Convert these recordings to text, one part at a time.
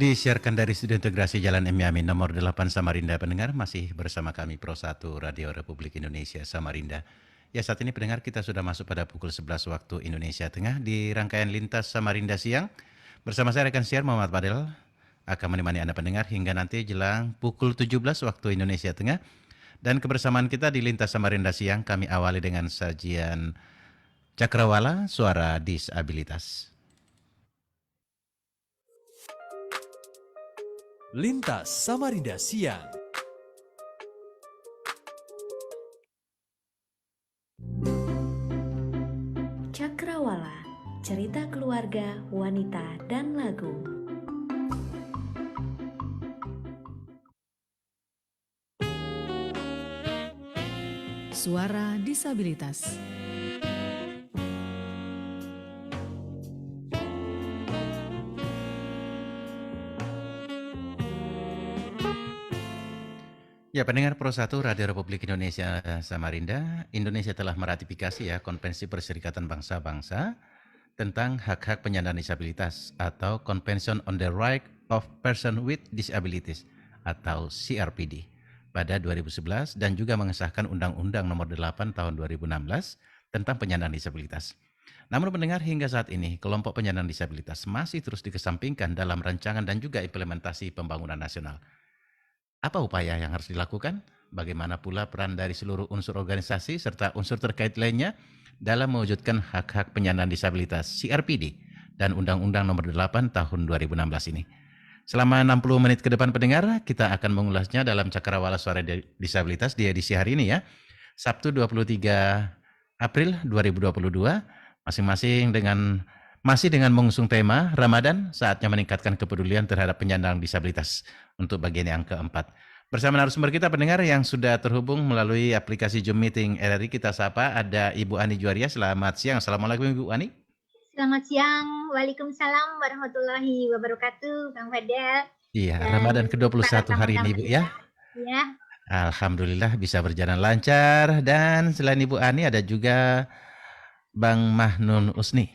Disiarkan dari Studio Integrasi Jalan M. Yamin nomor 8 Samarinda. Pendengar masih bersama kami Pro 1 Radio Republik Indonesia Samarinda. Ya, saat ini pendengar kita sudah masuk pada pukul 11 waktu Indonesia Tengah di rangkaian Lintas Samarinda Siang. Bersama saya rekan siar Muhammad Fadel akan menemani Anda pendengar hingga nanti jelang pukul 17 waktu Indonesia Tengah. Dan kebersamaan kita di Lintas Samarinda Siang kami awali dengan sajian Cakrawala Suara Disabilitas. Lintas Samarinda Siang. Cakrawala, cerita keluarga, wanita, dan lagu. Suara disabilitas. Ya, pendengar Pro 1 Radio Republik Indonesia Samarinda, Indonesia telah meratifikasi Konvensi Perserikatan Bangsa-Bangsa tentang hak-hak penyandang disabilitas atau Convention on the Right of Person with Disabilities atau CRPD pada 2011 dan juga mengesahkan Undang-Undang Nomor 8 Tahun 2016 tentang penyandang disabilitas. Namun pendengar, hingga saat ini kelompok penyandang disabilitas masih terus dikesampingkan dalam rancangan dan juga implementasi pembangunan nasional. Apa upaya yang harus dilakukan? Bagaimana pula peran dari seluruh unsur organisasi serta unsur terkait lainnya dalam mewujudkan hak-hak penyandang disabilitas CRPD dan Undang-Undang Nomor 8 Tahun 2016 ini. Selama 60 menit ke depan pendengar, kita akan mengulasnya dalam Cakrawala Suara Disabilitas di edisi hari ini ya. Sabtu 23 April 2022, masing-masing masih dengan mengusung tema Ramadan, saatnya meningkatkan kepedulian terhadap penyandang disabilitas untuk bagian yang keempat. Bersama narasumber kita pendengar yang sudah terhubung melalui aplikasi Zoom Meeting RRI, kita sapa ada Ibu Ani Juwaria. Selamat siang. Assalamualaikum Ibu Ani. Selamat siang. Waalaikumsalam warahmatullahi wabarakatuh, Bang Fadel. Iya, Ramadan ke-21 hari ini Ibu ya. Ya. Alhamdulillah bisa berjalan lancar. Dan selain Ibu Ani ada juga Bang Mahnun Usni,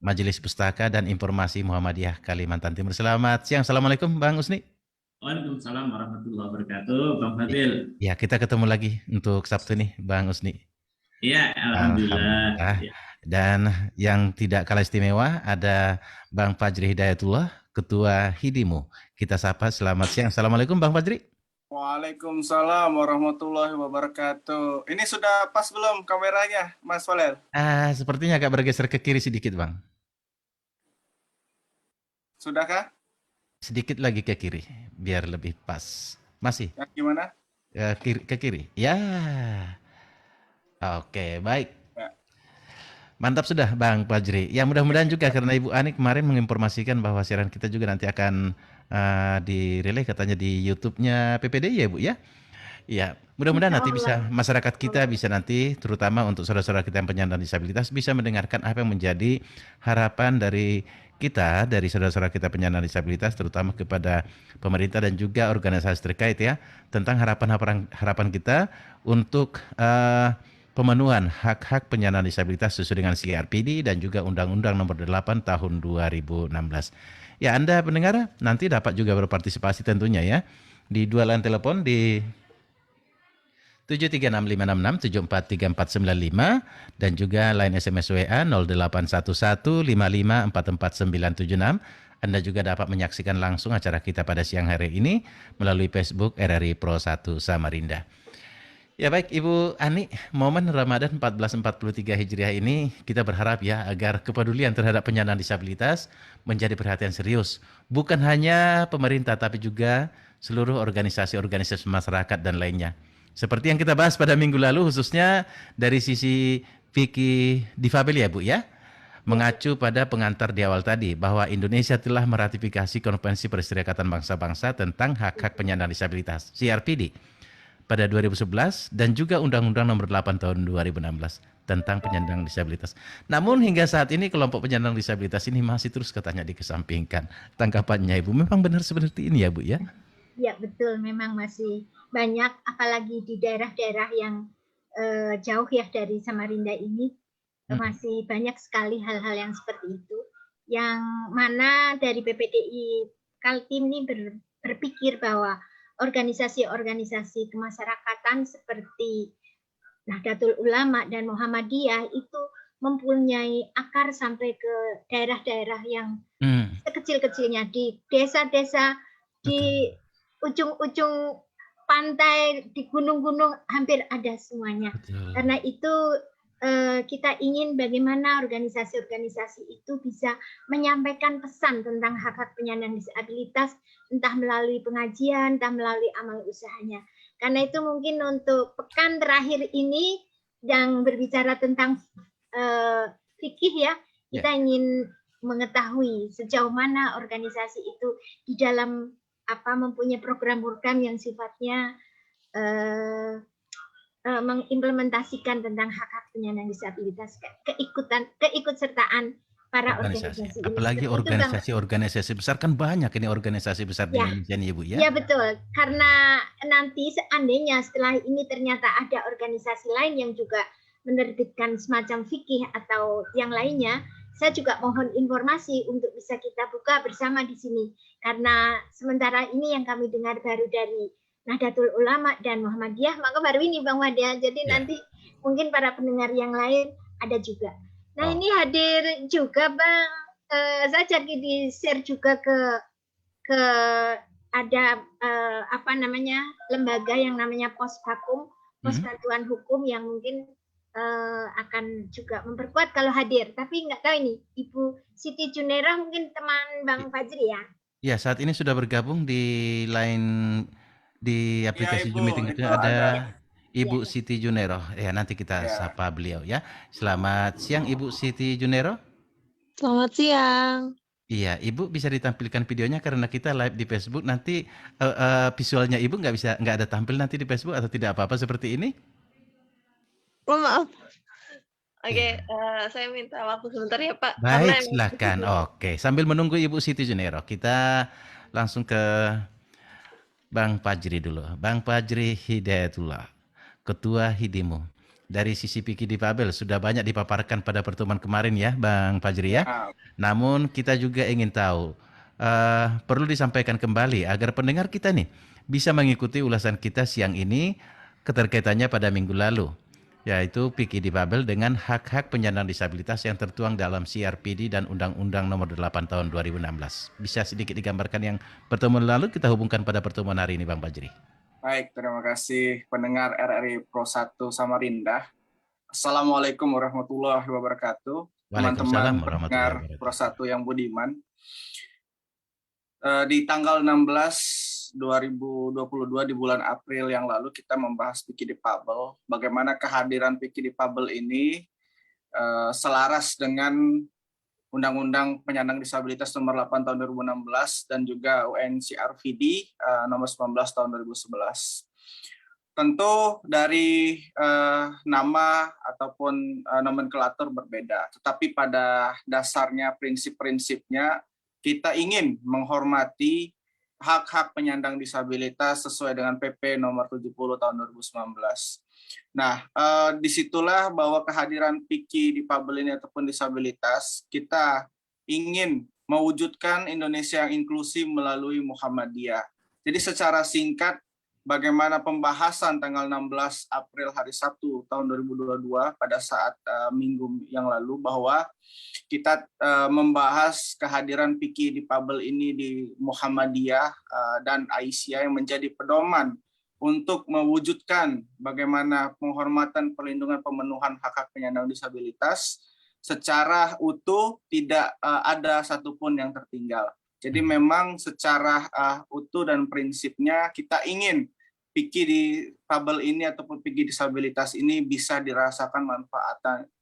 Majelis Pustaka dan Informasi Muhammadiyah Kalimantan Timur. Selamat siang. Assalamualaikum Bang Usni. Waalaikumsalam warahmatullahi wabarakatuh, Bang Fadil. Ya, kita ketemu lagi untuk Sabtu nih, Bang Usni. Iya, alhamdulillah. Ya. Dan yang tidak kalah istimewa ada Bang Fajri Hidayatullah, Ketua HIDIMU. Kita sapa, selamat siang. Assalamualaikum Bang Fajri. Waalaikumsalam warahmatullahi wabarakatuh. Ini sudah pas belum kameranya, Mas Fadel? Sepertinya agak bergeser ke kiri sedikit, Bang. Sudahkah? Sedikit lagi ke kiri, biar lebih pas. Masih? Ya, gimana? Ke kiri. Ya. Oke, baik. Ya. Mantap sudah Bang Fajri. Ya, mudah-mudahan juga karena Ibu Ani kemarin menginformasikan bahwa siaran kita juga nanti akan direlay katanya di YouTube-nya PPDI ya Bu ya. Ya, mudah-mudahan nanti bisa masyarakat kita bisa nanti, terutama untuk saudara-saudara kita yang penyandang disabilitas, bisa mendengarkan apa yang menjadi harapan dari kita, dari saudara-saudara kita penyandang disabilitas, terutama kepada pemerintah dan juga organisasi terkait ya, tentang harapan kita untuk pemenuhan hak-hak penyandang disabilitas sesuai dengan CRPD dan juga Undang-Undang Nomor 8 Tahun 2016. Ya, Anda pendengar nanti dapat juga berpartisipasi tentunya ya di dua line telepon di 736566 743495 dan juga line SMS WA 081155444976. Anda juga dapat menyaksikan langsung acara kita pada siang hari ini melalui Facebook RRI Pro 1 Samarinda. Ya baik Ibu Ani, momen Ramadan 1443 Hijriah ini kita berharap ya agar kepedulian terhadap penyandang disabilitas menjadi perhatian serius. Bukan hanya pemerintah tapi juga seluruh organisasi-organisasi masyarakat dan lainnya. Seperti yang kita bahas pada minggu lalu khususnya dari sisi Vicky Difabel ya Bu ya. Mengacu pada pengantar di awal tadi bahwa Indonesia telah meratifikasi Konvensi Perserikatan Bangsa-Bangsa tentang hak-hak penyandang disabilitas CRPD pada 2011 dan juga Undang-Undang Nomor 8 Tahun 2016 tentang penyandang disabilitas. Namun hingga saat ini kelompok penyandang disabilitas ini masih terus katanya dikesampingkan. Tanggapannya Ibu, memang benar seperti ini ya Bu ya? Ya betul, memang masih banyak, apalagi di daerah-daerah yang jauh ya dari Samarinda ini, masih banyak sekali hal-hal yang seperti itu, yang mana dari PPDI Kaltim ini berpikir bahwa organisasi-organisasi kemasyarakatan seperti Nahdlatul Ulama dan Muhammadiyah itu mempunyai akar sampai ke daerah-daerah yang sekecil-kecilnya, di desa-desa, di ujung-ujung pantai, di gunung-gunung, hampir ada semuanya. Betul. Karena itu kita ingin bagaimana organisasi-organisasi itu bisa menyampaikan pesan tentang hak-hak penyandang disabilitas, entah melalui pengajian, entah melalui amal usahanya. Karena itu mungkin untuk pekan terakhir ini yang berbicara tentang fikih ya, kita ingin mengetahui sejauh mana organisasi itu di dalam mempunyai program-program yang sifatnya mengimplementasikan tentang hak-hak penyandang disabilitas, keikutsertaan para organisasi. Apalagi organisasi-organisasi besar, kan banyak ini organisasi besar di Indonesia nih, Ibu ya. Ya betul, karena nanti seandainya setelah ini ternyata ada organisasi lain yang juga menerbitkan semacam fikih atau yang lainnya, saya juga mohon informasi untuk bisa kita buka bersama di sini. Karena sementara ini yang kami dengar baru dari Nahdlatul Ulama dan Muhammadiyah, maka baru ini Bang Wadia. Jadi nanti mungkin para pendengar yang lain ada juga. Nah ini hadir juga Bang, saya jadi di-share juga ke ada lembaga yang namanya Pos Bakum, Pos Bantuan Hukum, yang mungkin akan juga memperkuat kalau hadir. Tapi nggak tahu ini Ibu Siti Junera mungkin teman Bang Fajri ya? Ya, saat ini sudah bergabung di di aplikasi Zoom Meeting itu ada Ibu Siti Junero. Ya, nanti kita sapa beliau ya. Selamat siang Ibu Siti Junero. Selamat siang. Iya, Ibu bisa ditampilkan videonya karena kita live di Facebook. Nanti visualnya Ibu nggak ada tampil nanti di Facebook atau tidak apa-apa seperti ini? Oh, maaf. Oke, saya minta waktu sebentar ya Pak. Baik, silakan. Oke, sambil menunggu Ibu Siti Junero, kita langsung ke Bang Fajri dulu. Bang Fajri Hidayatullah, Ketua Hidimu. Dari sisi fikih difabel sudah banyak dipaparkan pada pertemuan kemarin ya Bang Fajri ya. Namun kita juga ingin tahu, perlu disampaikan kembali agar pendengar kita nih bisa mengikuti ulasan kita siang ini keterkaitannya pada minggu lalu, yaitu fikih difabel dengan hak-hak penyandang disabilitas yang tertuang dalam CRPD dan Undang-Undang Nomor 8 Tahun 2016. Bisa sedikit digambarkan yang pertemuan lalu, kita hubungkan pada pertemuan hari ini Bang Fajri. Baik, terima kasih pendengar RRI Pro 1 Samarinda. Assalamualaikum warahmatullahi wabarakatuh. Teman-teman pendengar Pro 1 yang budiman. Di tanggal 16 2022 di bulan April yang lalu kita membahas fikih difabel. Bagaimana kehadiran fikih difabel ini selaras dengan Undang-Undang Penyandang Disabilitas Nomor 8 Tahun 2016 dan juga UNCRPD Nomor 19 Tahun 2011. Tentu dari nama ataupun nomenklatur berbeda, tetapi pada dasarnya prinsip-prinsipnya kita ingin menghormati hak-hak penyandang disabilitas sesuai dengan PP Nomor 70 Tahun 2019. Nah, disitulah bahwa kehadiran fikih difabel ini ataupun disabilitas, kita ingin mewujudkan Indonesia yang inklusif melalui Muhammadiyah. Jadi secara singkat, bagaimana pembahasan tanggal 16 April hari Sabtu tahun 2022 pada saat minggu yang lalu, bahwa kita membahas kehadiran fikih difabel ini di Muhammadiyah dan Aisyah yang menjadi pedoman untuk mewujudkan bagaimana penghormatan, perlindungan, pemenuhan hak-hak penyandang disabilitas secara utuh, tidak ada satupun yang tertinggal. Jadi memang secara utuh dan prinsipnya kita ingin fikih difabel ini ataupun fikih disabilitas ini bisa dirasakan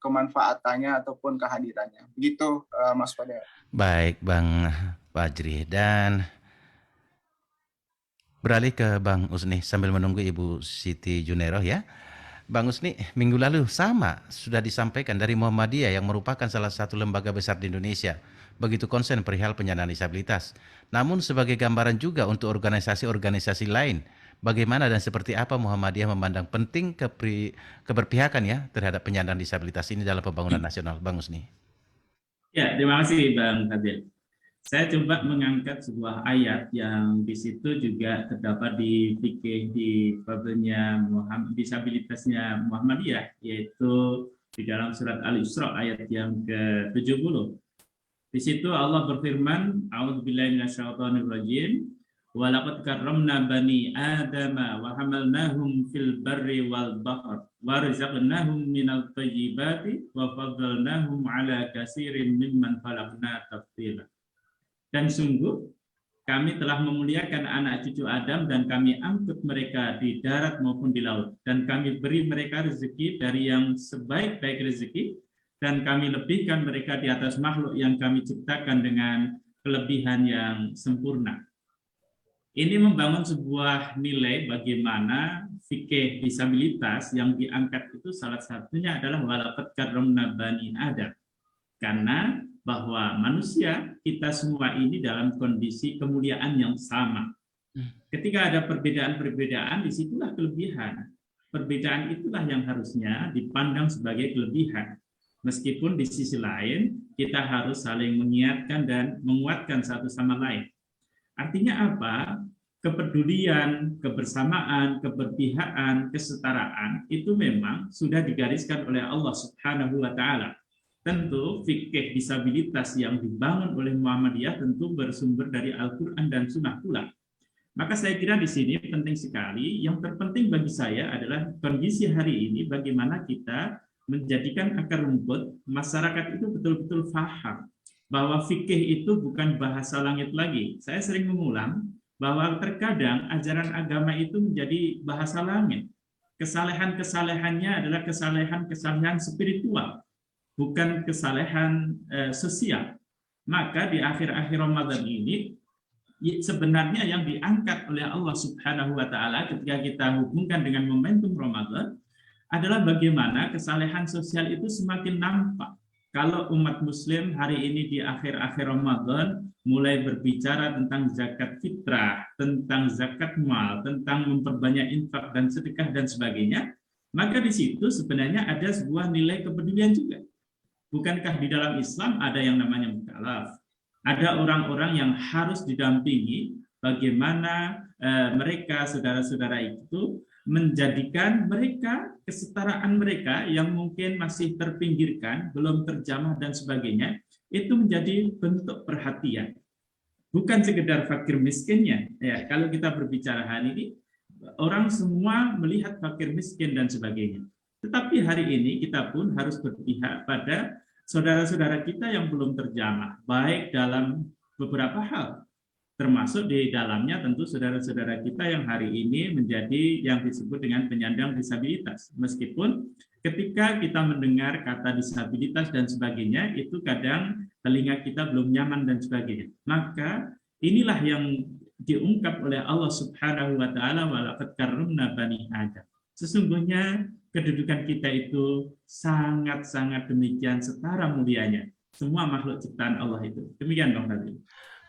kemanfaatannya ataupun kehadirannya. Begitu Mas Fadel. Baik Bang Fajri, dan beralih ke Bang Usni sambil menunggu Ibu Siti Junero ya. Bang Usni, minggu lalu sama sudah disampaikan dari Muhammadiyah yang merupakan salah satu lembaga besar di Indonesia begitu konsen perihal penyandang disabilitas. Namun sebagai gambaran juga untuk organisasi-organisasi lain, bagaimana dan seperti apa Muhammadiyah memandang penting keberpihakan ya terhadap penyandang disabilitas ini dalam pembangunan nasional, Bang Usni. Ya, terima kasih Bang Fadil. Saya coba mengangkat sebuah ayat yang di situ juga terdapat di fikih di babnya disabilitasnya Muhammadiyah, yaitu di dalam surat Al-Isra ayat yang ke-70. Di situ Allah berfirman, A'udzubillahi minasyaitonirrajim, wa laqad karramna bani adama wa hamalnahum fil barri wal bahr wa razaqnahum minal thayyibati wa faddalnahum ala katsirin mimman khalaqna tafdila. Dan sungguh kami telah memuliakan anak cucu Adam dan kami angkut mereka di darat maupun di laut. Dan kami beri mereka rezeki dari yang sebaik-baik rezeki. Dan kami lebihkan mereka di atas makhluk yang kami ciptakan dengan kelebihan yang sempurna. Ini membangun sebuah nilai bagaimana fikih disabilitas yang diangkat itu salah satunya adalah walaqad karramna bani Adam. Karena bahwa manusia, kita semua ini dalam kondisi kemuliaan yang sama. Ketika ada perbedaan-perbedaan, disitulah kelebihan. Perbedaan itulah yang harusnya dipandang sebagai kelebihan. Meskipun di sisi lain, kita harus saling mengingatkan dan menguatkan satu sama lain. Artinya apa? Kepedulian, kebersamaan, keberpihakan, kesetaraan, itu memang sudah digariskan oleh Allah Subhanahu wa Ta'ala. Tentu fikih disabilitas yang dibangun oleh Muhammadiyah tentu bersumber dari Al-Quran dan Sunnah pula. Maka saya kira di sini penting sekali, yang terpenting bagi saya adalah kondisi hari ini bagaimana kita menjadikan akar rumput masyarakat itu betul-betul paham bahwa fikih itu bukan bahasa langit lagi. Saya sering mengulang bahwa terkadang ajaran agama itu menjadi bahasa langit. Kesalehan-kesalehannya adalah kesalehan-kesalehan spiritual, bukan kesalehan sosial. Maka di akhir-akhir Ramadan ini sebenarnya yang diangkat oleh Allah Subhanahu wa Ta'ala ketika kita hubungkan dengan momentum Ramadan adalah bagaimana kesalehan sosial itu semakin nampak. Kalau umat muslim hari ini di akhir-akhir Ramadan mulai berbicara tentang zakat fitrah, tentang zakat mal, tentang memperbanyak infak dan sedekah dan sebagainya, maka di situ sebenarnya ada sebuah nilai kepedulian juga. Bukankah di dalam Islam ada yang namanya mukallaf? Ada orang-orang yang harus didampingi bagaimana mereka, saudara-saudara itu, menjadikan mereka, kesetaraan mereka yang mungkin masih terpinggirkan, belum terjamah dan sebagainya, itu menjadi bentuk perhatian. Bukan sekedar fakir miskinnya. Ya, kalau kita berbicara hari ini, orang semua melihat fakir miskin dan sebagainya. Tetapi hari ini kita pun harus berpihak pada saudara-saudara kita yang belum terjamah, baik dalam beberapa hal, termasuk di dalamnya tentu saudara-saudara kita yang hari ini menjadi yang disebut dengan penyandang disabilitas. Meskipun ketika kita mendengar kata disabilitas dan sebagainya, itu kadang telinga kita belum nyaman dan sebagainya. Maka inilah yang diungkap oleh Allah Subhanahu wa Ta'ala, walaqad karramna bani Adam. Sesungguhnya kedudukan kita itu sangat-sangat demikian setara mulianya. Semua makhluk ciptaan Allah itu. Demikian Bang Fadil.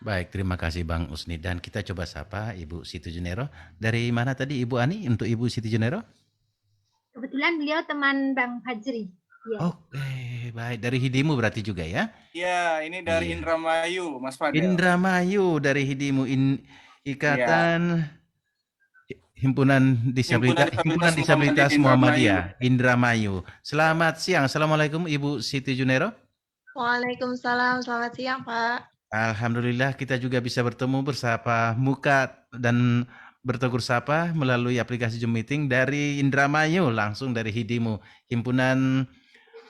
Baik, terima kasih Bang Usni. Dan kita coba sapa Ibu Siti Junero. Dari mana tadi Ibu Ani untuk Ibu Siti Junero? Kebetulan beliau teman Bang Fajri. Ya. Oke, baik. Dari Hidimu berarti juga ya? Iya, ini dari Indramayu, Mas Fadil. Indramayu dari Hidimu, Ikatan Himpunan Disabilitas Muhammadiyah, Indramayu. Selamat siang. Assalamualaikum Ibu Siti Junero. Waalaikumsalam, selamat siang Pak. Alhamdulillah kita juga bisa bertemu bersapa muka dan bertegur sapa melalui aplikasi Zoom Meeting dari Indramayu, langsung dari Hidimu, Himpunan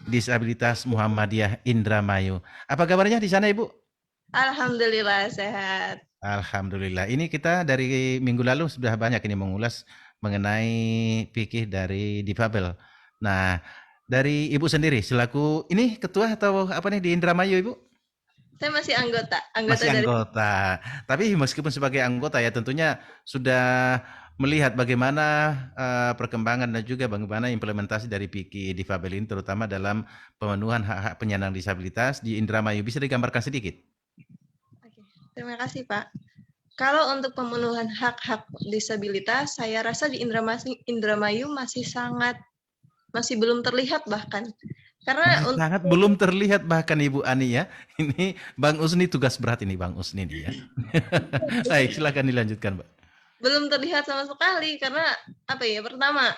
Disabilitas Muhammadiyah Indramayu. Apa kabarnya di sana Ibu? Alhamdulillah sehat. Alhamdulillah. Ini kita dari minggu lalu sudah banyak ini mengulas mengenai fikih dari difabel. Nah, dari Ibu sendiri selaku ini ketua atau apa nih di Indramayu Ibu? Saya masih anggota Masih anggota. Tapi meskipun sebagai anggota ya tentunya sudah melihat bagaimana perkembangan dan juga bagaimana implementasi dari fikih difabel ini terutama dalam pemenuhan hak-hak penyandang disabilitas di Indramayu. Bisa digambarkan sedikit? Terima kasih Pak. Kalau untuk pemenuhan hak-hak disabilitas, saya rasa di Indramayu masih belum terlihat bahkan. Karena Masih sangat belum terlihat bahkan Ibu Ani ya. Ini Bang Usni tugas berat ini Bang Usni dia. Baik, silakan dilanjutkan, Mbak. belum terlihat sama sekali karena apa ya? Pertama,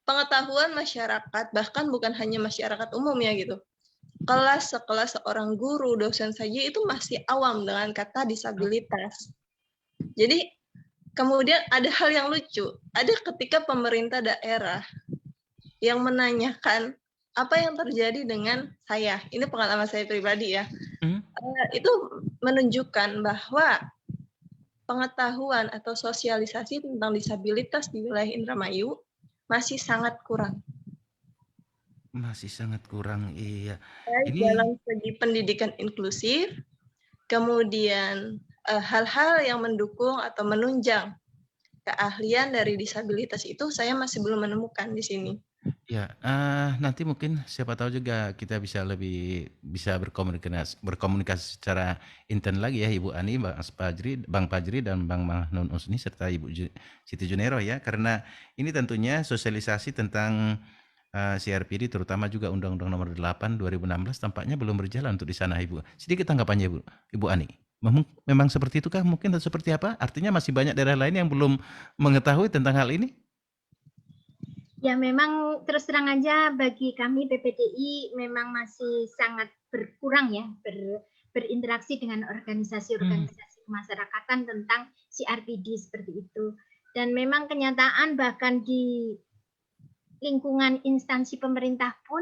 pengetahuan masyarakat, bahkan bukan hanya masyarakat umum ya gitu. Sekelas seorang guru, dosen saja itu masih awam dengan kata disabilitas. Jadi kemudian ada hal yang lucu, ada ketika pemerintah daerah yang menanyakan apa yang terjadi dengan saya. Ini pengalaman saya pribadi ya. Itu menunjukkan bahwa pengetahuan atau sosialisasi tentang disabilitas di wilayah Indramayu masih sangat kurang. Masih sangat kurang, iya. Baik Ini dalam segi pendidikan inklusif, kemudian hal-hal yang mendukung atau menunjang keahlian dari disabilitas itu saya masih belum menemukan di sini. ya, nanti mungkin siapa tahu juga kita bisa berkomunikasi secara intens lagi ya Ibu Ani, Bang Fajri dan Bang Mahnun Usni serta Ibu Siti Junero ya, karena ini tentunya sosialisasi tentang CRPD terutama juga Undang-Undang Nomor 8 2016 tampaknya belum berjalan untuk di sana Ibu. Sedikit tanggapannya Ibu Ani. Memang seperti itukah mungkin atau seperti apa? Artinya masih banyak daerah lain yang belum mengetahui tentang hal ini? Ya memang terus terang aja bagi kami PPDI memang masih sangat berkurang ya berinteraksi dengan organisasi-organisasi kemasyarakatan tentang CRPD seperti itu. Dan memang kenyataan bahkan di lingkungan instansi pemerintah pun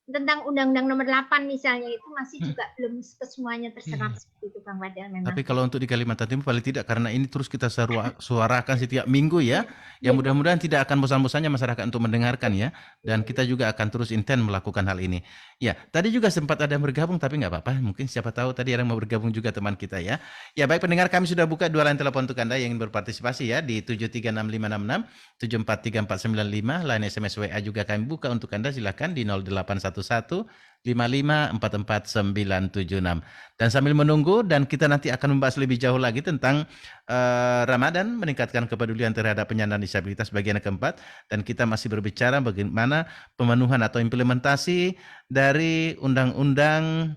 tentang Undang-Undang Nomor 8 misalnya itu masih juga belum kesemuanya terserap seperti itu Bang Wadal memang. Tapi kalau untuk di Kalimantan Timur paling tidak karena ini terus kita suarakan setiap minggu ya. Ya mudah-mudahan tidak akan bosan-bosannya masyarakat untuk mendengarkan ya. Dan kita juga akan terus intens melakukan hal ini. Ya, tadi juga sempat ada yang bergabung tapi nggak apa-apa. Mungkin siapa tahu tadi ada yang mau bergabung juga teman kita ya. Ya baik pendengar, kami sudah buka 2 line telepon untuk Anda yang ingin berpartisipasi ya di 736566 743495. Line SMS WA juga kami buka untuk Anda, silakan di 0811 5544976. Dan sambil menunggu dan kita nanti akan membahas lebih jauh lagi tentang Ramadan meningkatkan kepedulian terhadap penyandang disabilitas bagian keempat, dan kita masih berbicara bagaimana pemenuhan atau implementasi dari undang-undang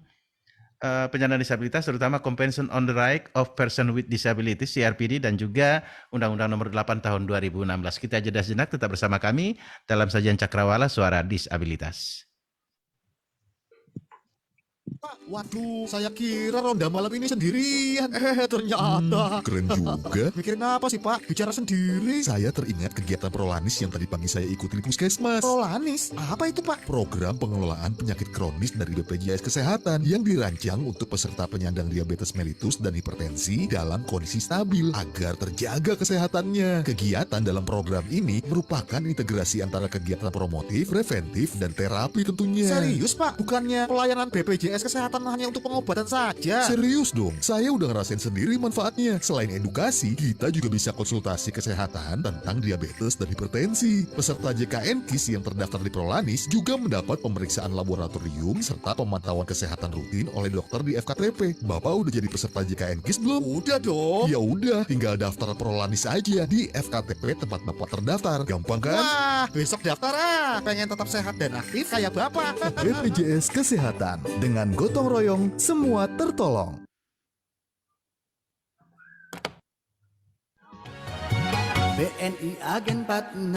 penyandang disabilitas terutama Convention on the Right of Person with Disabilities CRPD dan juga Undang-Undang Nomor 8 Tahun 2016. Kita jeda sejenak, tetap bersama kami dalam sajian Cakrawala Suara Disabilitas. Pak, waduh, saya kira ronda malam ini sendirian. Ternyata keren juga. Mikirin apa sih Pak? Bicara sendiri. Saya teringat kegiatan Prolanis yang tadi pagi saya ikuti di Puskesmas. Prolanis? Apa itu Pak? Program pengelolaan penyakit kronis dari BPJS Kesehatan yang dirancang untuk peserta penyandang diabetes mellitus dan hipertensi dalam kondisi stabil agar terjaga kesehatannya. Kegiatan dalam program ini merupakan integrasi antara kegiatan promotif, preventif, dan terapi tentunya. Serius Pak? Bukannya pelayanan BPJS Kesehatan hanya untuk pengobatan saja? Serius dong, saya udah ngerasain sendiri manfaatnya. Selain edukasi, kita juga bisa konsultasi kesehatan tentang diabetes dan hipertensi. Peserta JKN KIS yang terdaftar di Prolanis juga mendapat pemeriksaan laboratorium serta pemantauan kesehatan rutin oleh dokter di FKTP. Bapak udah jadi peserta JKN KIS belum? Udah dong. Ya udah, tinggal daftar Prolanis aja di FKTP tempat Bapak terdaftar. Gampang kan? Wah, besok daftar pengen tetap sehat dan aktif kayak Bapak. BPJS Kesehatan, dengan gotong royong semua tertolong. BNI Agen 46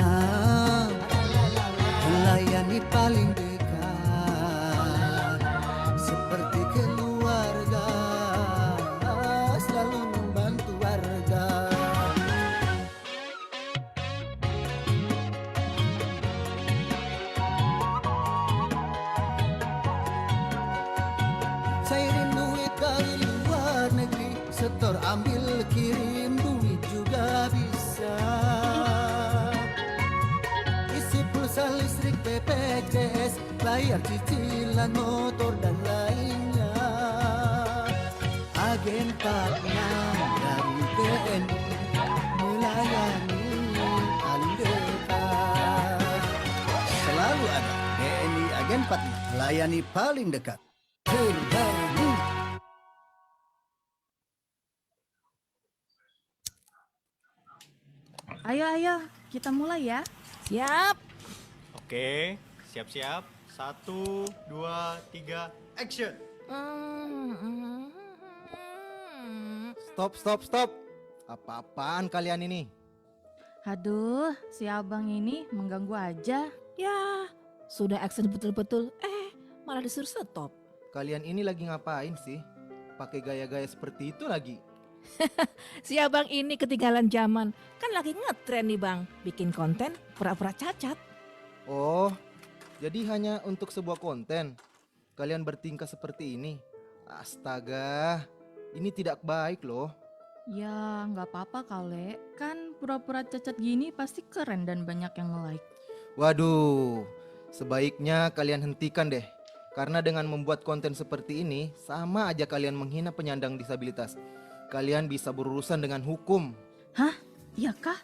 melayani paling dekat, seperti keluarga, selalu membantu warga. Cairin duit dari luar negeri, setor ambil kirim duit juga bisa. Isi pulsa listrik BPJS, bayar cicilan motor dan lainnya. Agen partner dari BNI melayani paling dekat. Selalu ada BNI Agen partner melayani paling dekat. Ayo, kita mulai ya. Siap. Oke, siap-siap. 1, 2, 3, action. Stop. Apa-apaan kalian ini? Aduh, si abang ini mengganggu aja. Ya, sudah action betul-betul, malah disuruh stop. Kalian ini lagi ngapain sih? Pakai gaya-gaya seperti itu lagi. Si abang ini ketinggalan zaman, kan lagi ngetren nih bang, bikin konten pura-pura cacat. Oh, jadi hanya untuk sebuah konten kalian bertingkah seperti ini? Astaga, ini tidak baik loh. Ya, nggak apa-apa kali. Kan pura-pura cacat gini pasti keren dan banyak yang nge-like. Waduh, sebaiknya kalian hentikan deh. Karena dengan membuat konten seperti ini, sama aja kalian menghina penyandang disabilitas. Kalian bisa berurusan dengan hukum. Hah? Iya kah?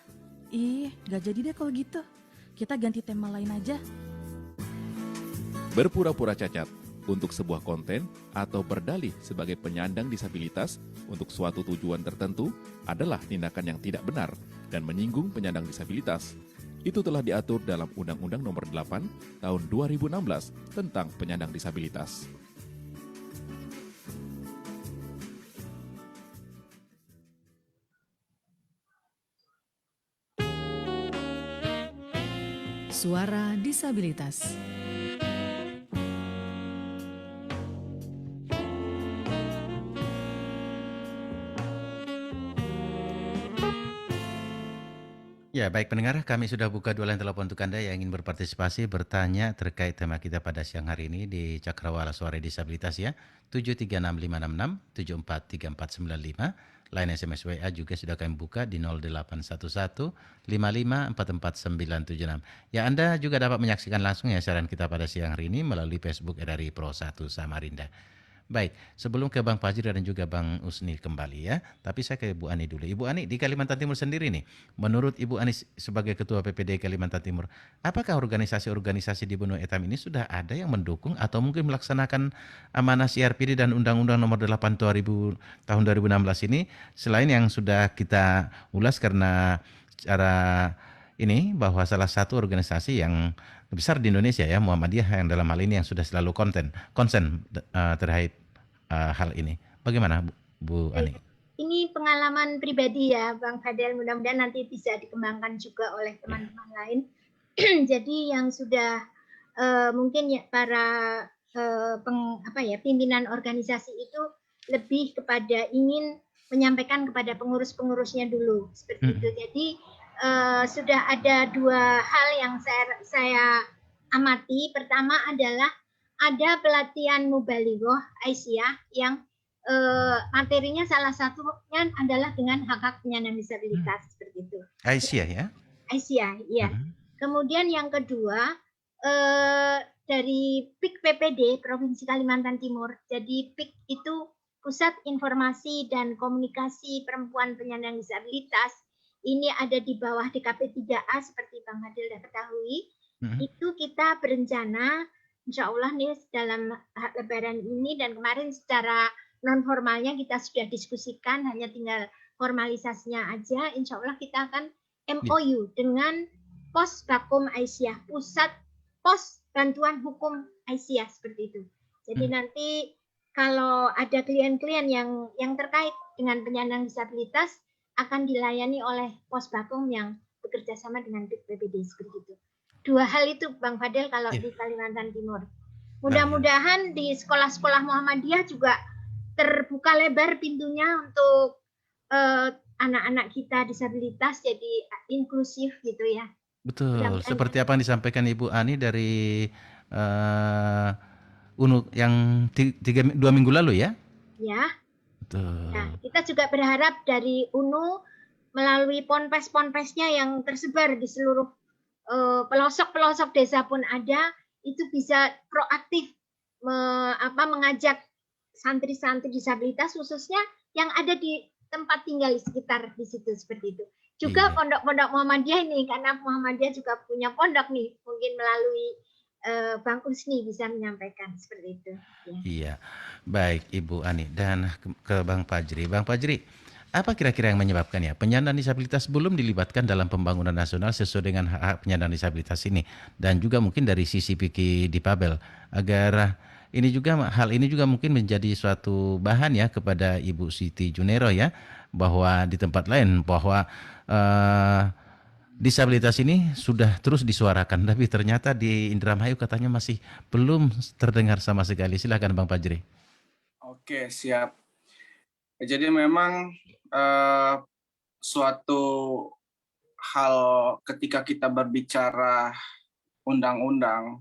Ih, nggak jadi deh kalau gitu. Kita ganti tema lain aja. Berpura-pura cacat untuk sebuah konten atau berdalih sebagai penyandang disabilitas untuk suatu tujuan tertentu adalah tindakan yang tidak benar dan menyinggung penyandang disabilitas. Itu telah diatur dalam Undang-Undang Nomor 8 Tahun 2016 tentang penyandang disabilitas. Suara Disabilitas. Ya, baik pendengar, kami sudah buka 2 line telepon untuk Anda yang ingin berpartisipasi, bertanya terkait tema kita pada siang hari ini di Cakrawala Suara Disabilitas ya. 736566 743495. Line SMS WA juga sudah kami buka di 0811 5544 976. Ya, Anda juga dapat menyaksikan langsung ya siaran kita pada siang hari ini melalui Facebook RRI Pro 1 Samarinda. Baik, sebelum ke Bang Fajri dan juga Bang Usni kembali ya, tapi saya ke Ibu Ani dulu. Ibu Ani, di Kalimantan Timur sendiri nih, menurut Ibu Ani sebagai Ketua PPD Kalimantan Timur, apakah organisasi-organisasi di Benua Etam ini sudah ada yang mendukung atau mungkin melaksanakan amanah CRPD dan Undang-Undang Nomor 8 tahun 2016 ini, selain yang sudah kita ulas karena cara ini bahwa salah satu organisasi yang besar di Indonesia ya, Muhammadiyah, yang dalam hal ini yang sudah selalu konsen terkait hal ini. Bagaimana Bu Ani? Ini pengalaman pribadi ya Bang Fadel, mudah-mudahan nanti bisa dikembangkan juga oleh teman-teman lain. Jadi yang sudah mungkin ya para pimpinan organisasi itu lebih kepada ingin menyampaikan kepada pengurus-pengurusnya dulu seperti itu. Jadi sudah ada 2 hal yang saya amati. Pertama adalah ada pelatihan Mubalighah Aisyah yang materinya salah satunya adalah dengan hak-hak penyandang disabilitas seperti itu. Aisyah ya? Aisyah, iya. Kemudian yang kedua dari PIK PPD Provinsi Kalimantan Timur. Jadi PIK itu Pusat Informasi dan Komunikasi Perempuan Penyandang Disabilitas. Ini ada di bawah DKP 3A seperti Bang Fadil sudah ketahui. Itu kita berencana insya Allah nih dalam Lebaran ini dan kemarin secara non formalnya kita sudah diskusikan, hanya tinggal formalisasinya aja. Insya Allah kita akan MOU dengan Pos Bakum Aisyah, Pusat Pos Bantuan Hukum Aisyah seperti itu. Jadi nanti kalau ada klien-klien yang terkait dengan penyandang disabilitas akan dilayani oleh Pos Bakum yang bekerja sama dengan PPD seperti itu. 2 hal itu Bang Fadel kalau di Kalimantan Timur. Mudah-mudahan di sekolah-sekolah Muhammadiyah juga terbuka lebar pintunya untuk anak-anak kita disabilitas jadi inklusif gitu ya. Betul, seperti apa yang disampaikan Ibu Ani dari UNU yang 2 minggu lalu ya? Ya. Betul. Nah, kita juga berharap dari UNU melalui ponpes-ponpesnya yang tersebar di seluruh pelosok-pelosok desa pun ada, itu bisa proaktif mengajak santri-santri disabilitas khususnya yang ada di tempat tinggal di sekitar di situ seperti itu. Juga pondok-pondok Muhammadiyah ini, karena Muhammadiyah juga punya pondok nih, mungkin melalui Bang Usni bisa menyampaikan seperti itu. Ya. Iya, baik Ibu Ani dan ke Bang Fajri. Bang Fajri, Apa kira-kira yang menyebabkannya? Penyandang disabilitas belum dilibatkan dalam pembangunan nasional sesuai dengan hak-hak penyandang disabilitas ini, dan juga mungkin dari sisi Piki Difabel, agar hal ini juga mungkin menjadi suatu bahan ya kepada Ibu Siti Junero ya, bahwa di tempat lain bahwa disabilitas ini sudah terus disuarakan, tapi ternyata di Indramayu katanya masih belum terdengar sama sekali. Silakan Bang Fajri. Oke, siap. Jadi memang suatu hal ketika kita berbicara undang-undang,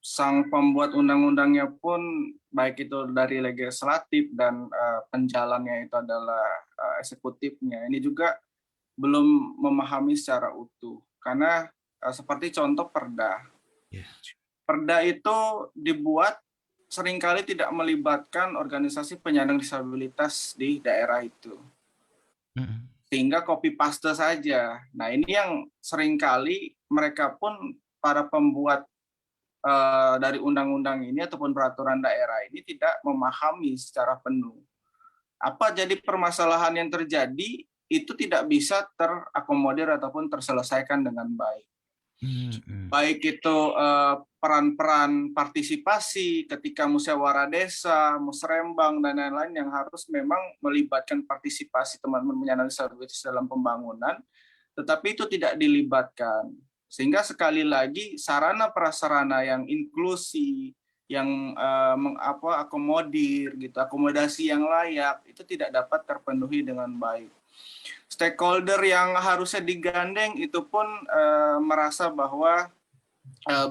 sang pembuat undang-undangnya pun baik itu dari legislatif dan penjalannya itu adalah eksekutifnya, ini juga belum memahami secara utuh. Karena seperti contoh Perda. Perda itu dibuat seringkali tidak melibatkan organisasi penyandang disabilitas di daerah itu. Sehingga copy paste saja. Nah, ini yang seringkali mereka pun para pembuat dari undang-undang ini ataupun peraturan daerah ini tidak memahami secara penuh. Apa jadi permasalahan yang terjadi itu tidak bisa terakomodir ataupun terselesaikan dengan baik. Baik itu peran-peran partisipasi ketika musyawarah desa, musrembang, dan lain-lain yang harus memang melibatkan partisipasi teman-teman penyandang disabilitas dalam pembangunan, tetapi itu tidak dilibatkan. Sehingga sekali lagi sarana prasarana yang inklusi, yang akomodir, gitu, akomodasi yang layak, itu tidak dapat terpenuhi dengan baik. Stakeholder yang harusnya digandeng itu pun merasa bahwa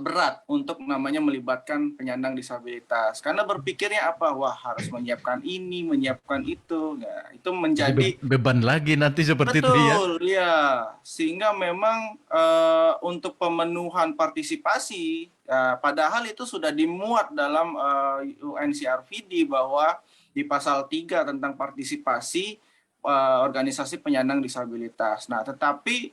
berat untuk namanya melibatkan penyandang disabilitas, karena berpikirnya apa, wah harus menyiapkan ini, menyiapkan itu. Nah, itu menjadi beban lagi nanti seperti itu ya. Betul, ya. Sehingga memang untuk pemenuhan partisipasi, padahal itu sudah dimuat dalam UNCRPD bahwa di pasal 3 tentang partisipasi organisasi penyandang disabilitas. Nah, tetapi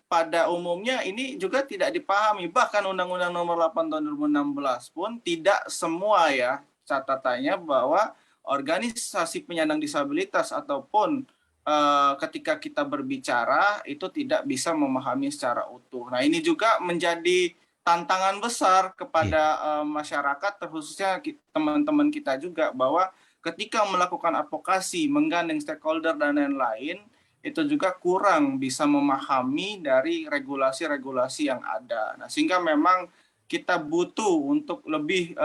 pada umumnya ini juga tidak dipahami. Bahkan Undang-Undang Nomor 8 Tahun 2016 pun tidak semua ya catatannya bahwa organisasi penyandang disabilitas ataupun ketika kita berbicara itu tidak bisa memahami secara utuh. Nah, ini juga menjadi tantangan besar kepada masyarakat, terkhususnya teman-teman kita juga, bahwa ketika melakukan advokasi, menggandeng stakeholder dan lain-lain, itu juga kurang bisa memahami dari regulasi-regulasi yang ada. Nah, sehingga memang kita butuh untuk lebih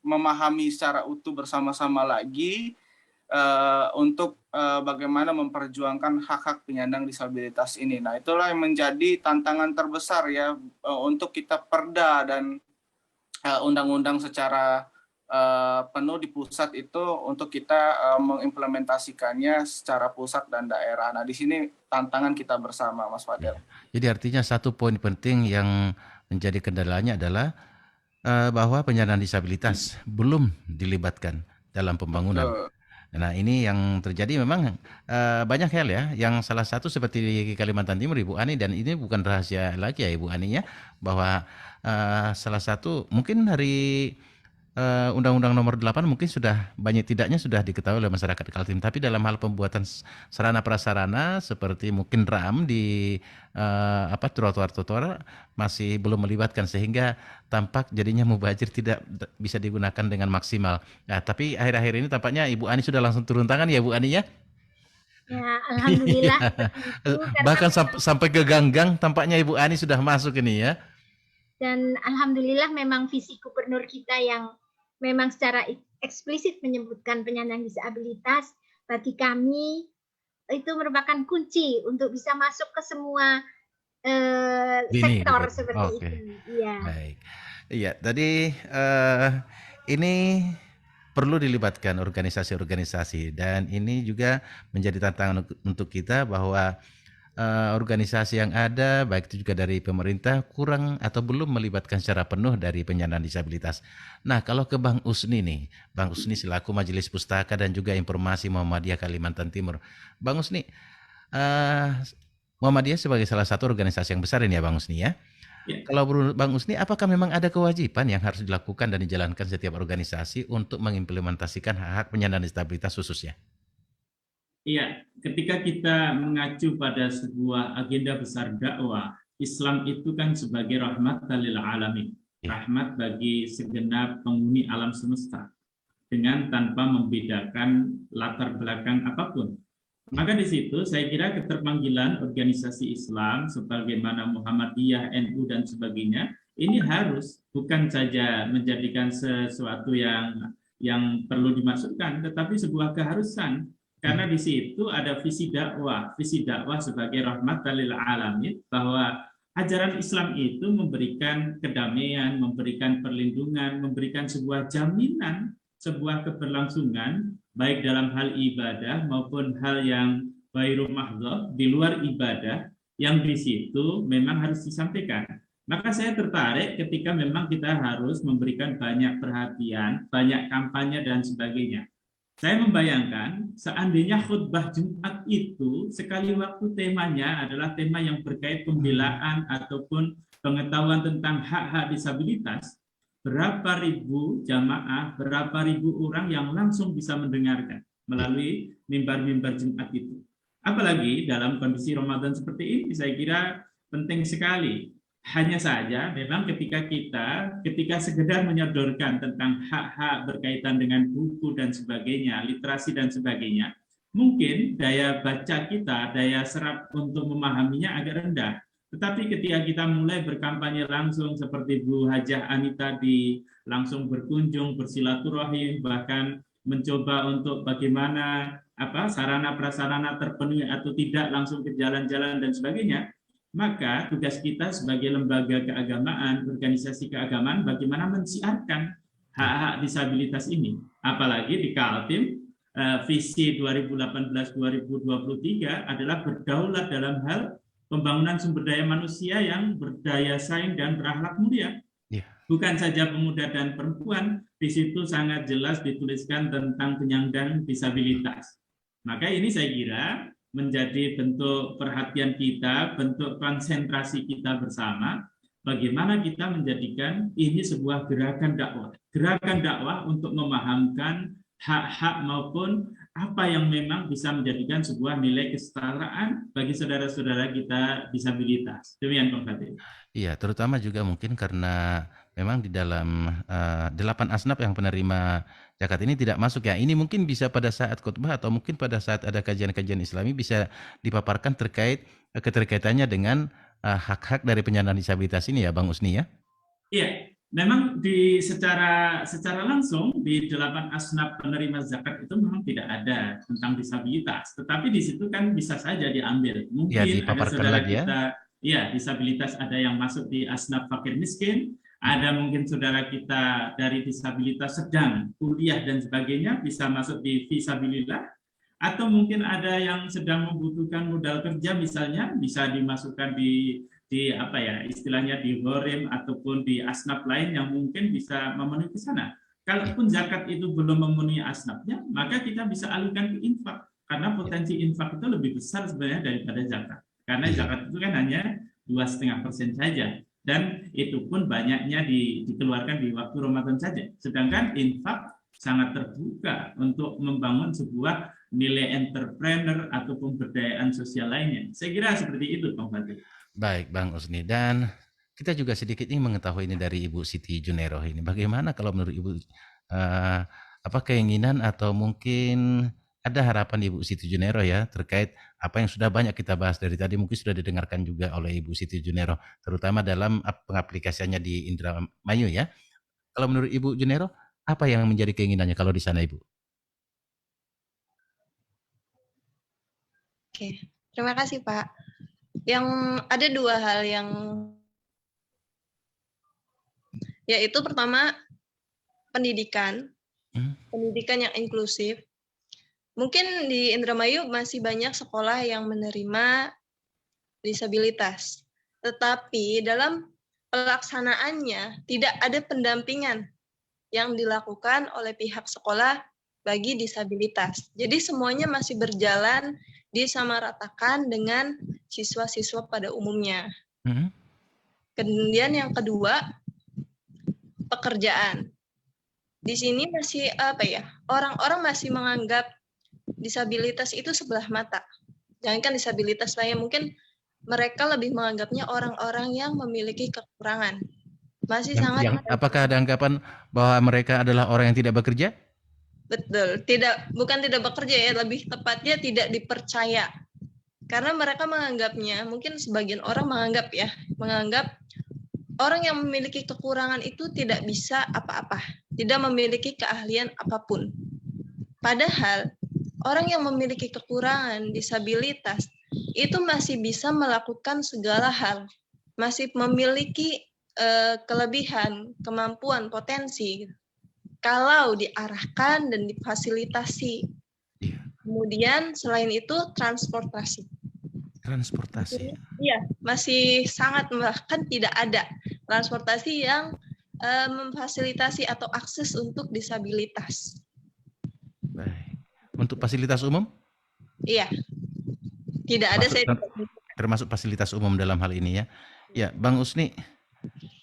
memahami secara utuh bersama-sama lagi untuk bagaimana memperjuangkan hak-hak penyandang disabilitas ini. Nah, itulah yang menjadi tantangan terbesar ya untuk kita perda dan undang-undang secara penuh di pusat itu, untuk kita mengimplementasikannya secara pusat dan daerah. Nah, di sini tantangan kita bersama, Mas Fadel. Jadi artinya satu poin penting yang menjadi kendalanya adalah bahwa penyandang disabilitas belum dilibatkan dalam pembangunan. Nah, ini yang terjadi memang banyak hal ya, yang salah satu seperti di Kalimantan Timur Ibu Ani, dan ini bukan rahasia lagi ya Ibu Ani ya, bahwa salah satu mungkin dari Undang-Undang Nomor 8 mungkin sudah banyak tidaknya sudah diketahui oleh masyarakat Kaltim, tapi dalam hal pembuatan sarana prasarana seperti mungkin RAM di trotoar-trotoar masih belum melibatkan, sehingga tampak jadinya mubazir tidak bisa digunakan dengan maksimal. Nah, tapi akhir-akhir ini tampaknya Ibu Ani sudah langsung turun tangan ya Bu Ani ya. Ya, alhamdulillah. Bahkan sampai ke ganggang tampaknya Ibu Ani sudah masuk ini ya. Dan alhamdulillah memang visi gubernur kita yang memang secara eksplisit menyebutkan penyandang disabilitas bagi kami itu merupakan kunci untuk bisa masuk ke semua sektor seperti itu. Iya. Baik. Iya, tadi ini perlu dilibatkan organisasi-organisasi, dan ini juga menjadi tantangan untuk kita bahwa organisasi yang ada, baik itu juga dari pemerintah, kurang atau belum melibatkan secara penuh dari penyandang disabilitas. Nah, kalau ke Bang Usni nih, Bang Usni selaku Majelis Pustaka dan juga Informasi Muhammadiyah Kalimantan Timur. Bang Usni, Muhammadiyah sebagai salah satu organisasi yang besar ini ya Bang Usni ya. Kalau Bang Usni, apakah memang ada kewajiban yang harus dilakukan dan dijalankan setiap organisasi untuk mengimplementasikan hak-hak penyandang disabilitas khususnya? Iya, ketika kita mengacu pada sebuah agenda besar dakwah, Islam itu kan sebagai rahmat lil alamin, rahmat bagi segenap penghuni alam semesta, dengan tanpa membedakan latar belakang apapun. Maka di situ saya kira keterpanggilan organisasi Islam sebagaimana Muhammadiyah, NU dan sebagainya ini harus bukan saja menjadikan sesuatu yang perlu dimasukkan, tetapi sebuah keharusan. Karena di situ ada visi dakwah sebagai rahmat lil alamin, bahwa ajaran Islam itu memberikan kedamaian, memberikan perlindungan, memberikan sebuah jaminan, sebuah keberlangsungan, baik dalam hal ibadah maupun hal yang ghairu mahdhah, di luar ibadah, yang di situ memang harus disampaikan. Maka saya tertarik ketika memang kita harus memberikan banyak perhatian, banyak kampanye dan sebagainya. Saya membayangkan seandainya khutbah Jumat itu sekali waktu temanya adalah tema yang berkait pembelaan ataupun pengetahuan tentang hak-hak disabilitas, berapa ribu jamaah, berapa ribu orang yang langsung bisa mendengarkan melalui mimbar-mimbar Jumat itu. Apalagi dalam kondisi Ramadan seperti ini, saya kira penting sekali. Hanya saja memang ketika sekedar menyodorkan tentang hak-hak berkaitan dengan buku dan sebagainya, literasi dan sebagainya, mungkin daya baca kita, daya serap untuk memahaminya agak rendah. Tetapi ketika kita mulai berkampanye langsung seperti Bu Hajah Anita langsung berkunjung, bersilaturahim, bahkan mencoba untuk bagaimana sarana prasarana terpenuhi atau tidak, langsung ke jalan-jalan dan sebagainya, maka tugas kita sebagai lembaga keagamaan, organisasi keagamaan, bagaimana mensiarkan hak-hak disabilitas ini. Apalagi di Kaltim, visi 2018-2023 adalah berdaulat dalam hal pembangunan sumber daya manusia yang berdaya saing dan berakhlak mulia. Bukan saja pemuda dan perempuan, di situ sangat jelas dituliskan tentang penyandang disabilitas. Maka ini saya kira menjadi bentuk perhatian kita, bentuk konsentrasi kita bersama, bagaimana kita menjadikan ini sebuah gerakan dakwah untuk memahamkan hak-hak maupun apa yang memang bisa menjadikan sebuah nilai kesetaraan bagi saudara-saudara kita disabilitas. Demikian Pak Fatih. Iya, terutama juga mungkin karena memang di dalam 8 asnaf yang penerima zakat ini tidak masuk ya. Ini mungkin bisa pada saat khutbah atau mungkin pada saat ada kajian-kajian Islami bisa dipaparkan terkait keterkaitannya dengan hak-hak dari penyandang disabilitas ini ya Bang Usni ya. Iya, memang secara langsung di 8 asnaf penerima zakat itu memang tidak ada tentang disabilitas, tetapi di situ kan bisa saja diambil. Mungkin ya, ada saudara kita disabilitas ada yang masuk di asnaf fakir miskin, ada mungkin saudara kita dari disabilitas sedang kuliah dan sebagainya bisa masuk di fisabilillah, atau mungkin ada yang sedang membutuhkan modal kerja misalnya bisa dimasukkan di istilahnya di ghorim ataupun di asnaf lain yang mungkin bisa memenuhi ke sana. Kalaupun zakat itu belum memenuhi asnafnya, maka kita bisa alihkan ke infak, karena potensi infak itu lebih besar sebenarnya daripada zakat. Karena zakat itu kan hanya 2,5% saja, dan itu pun banyaknya dikeluarkan di waktu Ramadan saja. Sedangkan infak sangat terbuka untuk membangun sebuah nilai entrepreneur atau pemberdayaan sosial lainnya. Saya kira seperti itu, Bang Fadil. Baik, Bang Usni. Dan kita juga sedikit ingin mengetahui ini dari Ibu Siti Junairoh ini. Bagaimana kalau menurut Ibu apa keinginan atau mungkin ada harapan Ibu Siti Junairoh ya terkait apa yang sudah banyak kita bahas dari tadi, mungkin sudah didengarkan juga oleh Ibu Siti Junairoh, terutama dalam pengaplikasiannya di Indramayu ya. Kalau menurut Ibu Junairoh, apa yang menjadi keinginannya kalau di sana Ibu? Oke, terima kasih Pak. Yang ada 2 hal yang yaitu pertama pendidikan yang inklusif. Mungkin di Indramayu masih banyak sekolah yang menerima disabilitas, tetapi dalam pelaksanaannya tidak ada pendampingan yang dilakukan oleh pihak sekolah bagi disabilitas. Jadi semuanya masih berjalan disamaratakan dengan siswa-siswa pada umumnya. Kemudian yang kedua, pekerjaan. Di sini masih orang-orang masih menganggap disabilitas itu sebelah mata. Jangankan disabilitas lainnya, mungkin mereka lebih menganggapnya orang-orang yang memiliki kekurangan. Masih sangat Apakah ada anggapan bahwa mereka adalah orang yang tidak bekerja? betul, bukan tidak bekerja ya, lebih tepatnya tidak dipercaya. Karena mereka menganggapnya, mungkin sebagian orang menganggap orang yang memiliki kekurangan itu tidak bisa apa-apa, tidak memiliki keahlian apapun. Padahal orang yang memiliki kekurangan, disabilitas, itu masih bisa melakukan segala hal, masih memiliki kelebihan, kemampuan, potensi, kalau diarahkan dan difasilitasi. Kemudian selain itu transportasi. Iya, masih sangat, bahkan tidak ada transportasi yang memfasilitasi atau akses untuk disabilitas. Baik. Untuk fasilitas umum? Iya, tidak ada. Termasuk fasilitas umum dalam hal ini ya. Ya, Bang Usni,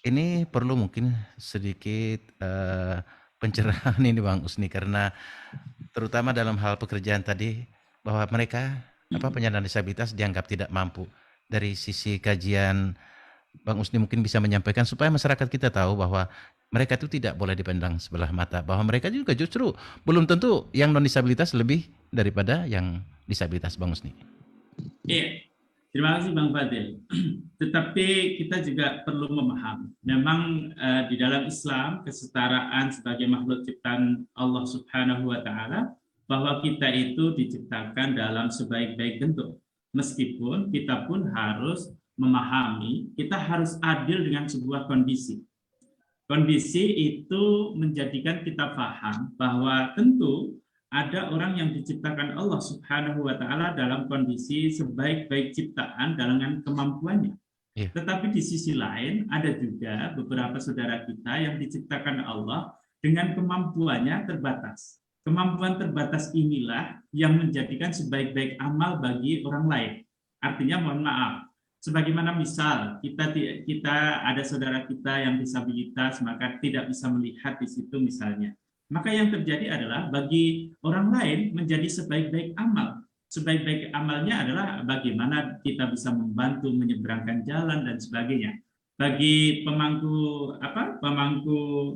ini perlu mungkin sedikit pencerahan ini Bang Usni, karena terutama dalam hal pekerjaan tadi, bahwa mereka penyandang disabilitas dianggap tidak mampu. Dari sisi kajian, Bang Usni mungkin bisa menyampaikan supaya masyarakat kita tahu bahwa mereka itu tidak boleh dipandang sebelah mata, bahwa mereka juga justru belum tentu yang non disabilitas lebih daripada yang disabilitas, Bang Usni. Iya, terima kasih Bang Fadil. Tetapi kita juga perlu memahami, memang di dalam Islam kesetaraan sebagai makhluk ciptaan Allah Subhanahu wa Ta'ala, bahwa kita itu diciptakan dalam sebaik-baik bentuk. Meskipun kita pun harus memahami, kita harus adil dengan sebuah kondisi. Kondisi itu menjadikan kita paham bahwa tentu ada orang yang diciptakan Allah Subhanahu wa Ta'ala dalam kondisi sebaik-baik ciptaan dengan kemampuannya. Tetapi di sisi lain ada juga beberapa saudara kita yang diciptakan Allah dengan kemampuannya terbatas. Kemampuan terbatas inilah yang menjadikan sebaik-baik amal bagi orang lain. Artinya mohon maaf, sebagaimana misal kita ada saudara kita yang disabilitas maka tidak bisa melihat di situ misalnya. Maka yang terjadi adalah bagi orang lain menjadi sebaik-baik amal. Sebaik-baik amalnya adalah bagaimana kita bisa membantu menyeberangkan jalan dan sebagainya. Bagi pemangku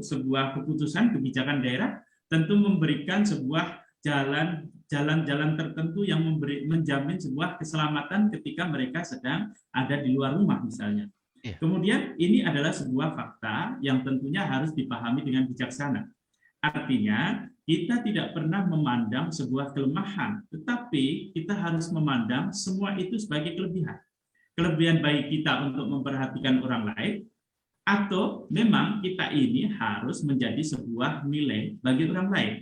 sebuah keputusan kebijakan daerah, tentu memberikan sebuah jalan-jalan tertentu yang menjamin sebuah keselamatan ketika mereka sedang ada di luar rumah misalnya. Kemudian ini adalah sebuah fakta yang tentunya harus dipahami dengan bijaksana. Artinya kita tidak pernah memandang sebuah kelemahan, tetapi kita harus memandang semua itu sebagai kelebihan. Kelebihan baik kita untuk memperhatikan orang lain, atau memang kita ini harus menjadi sebuah nilai bagi orang lain.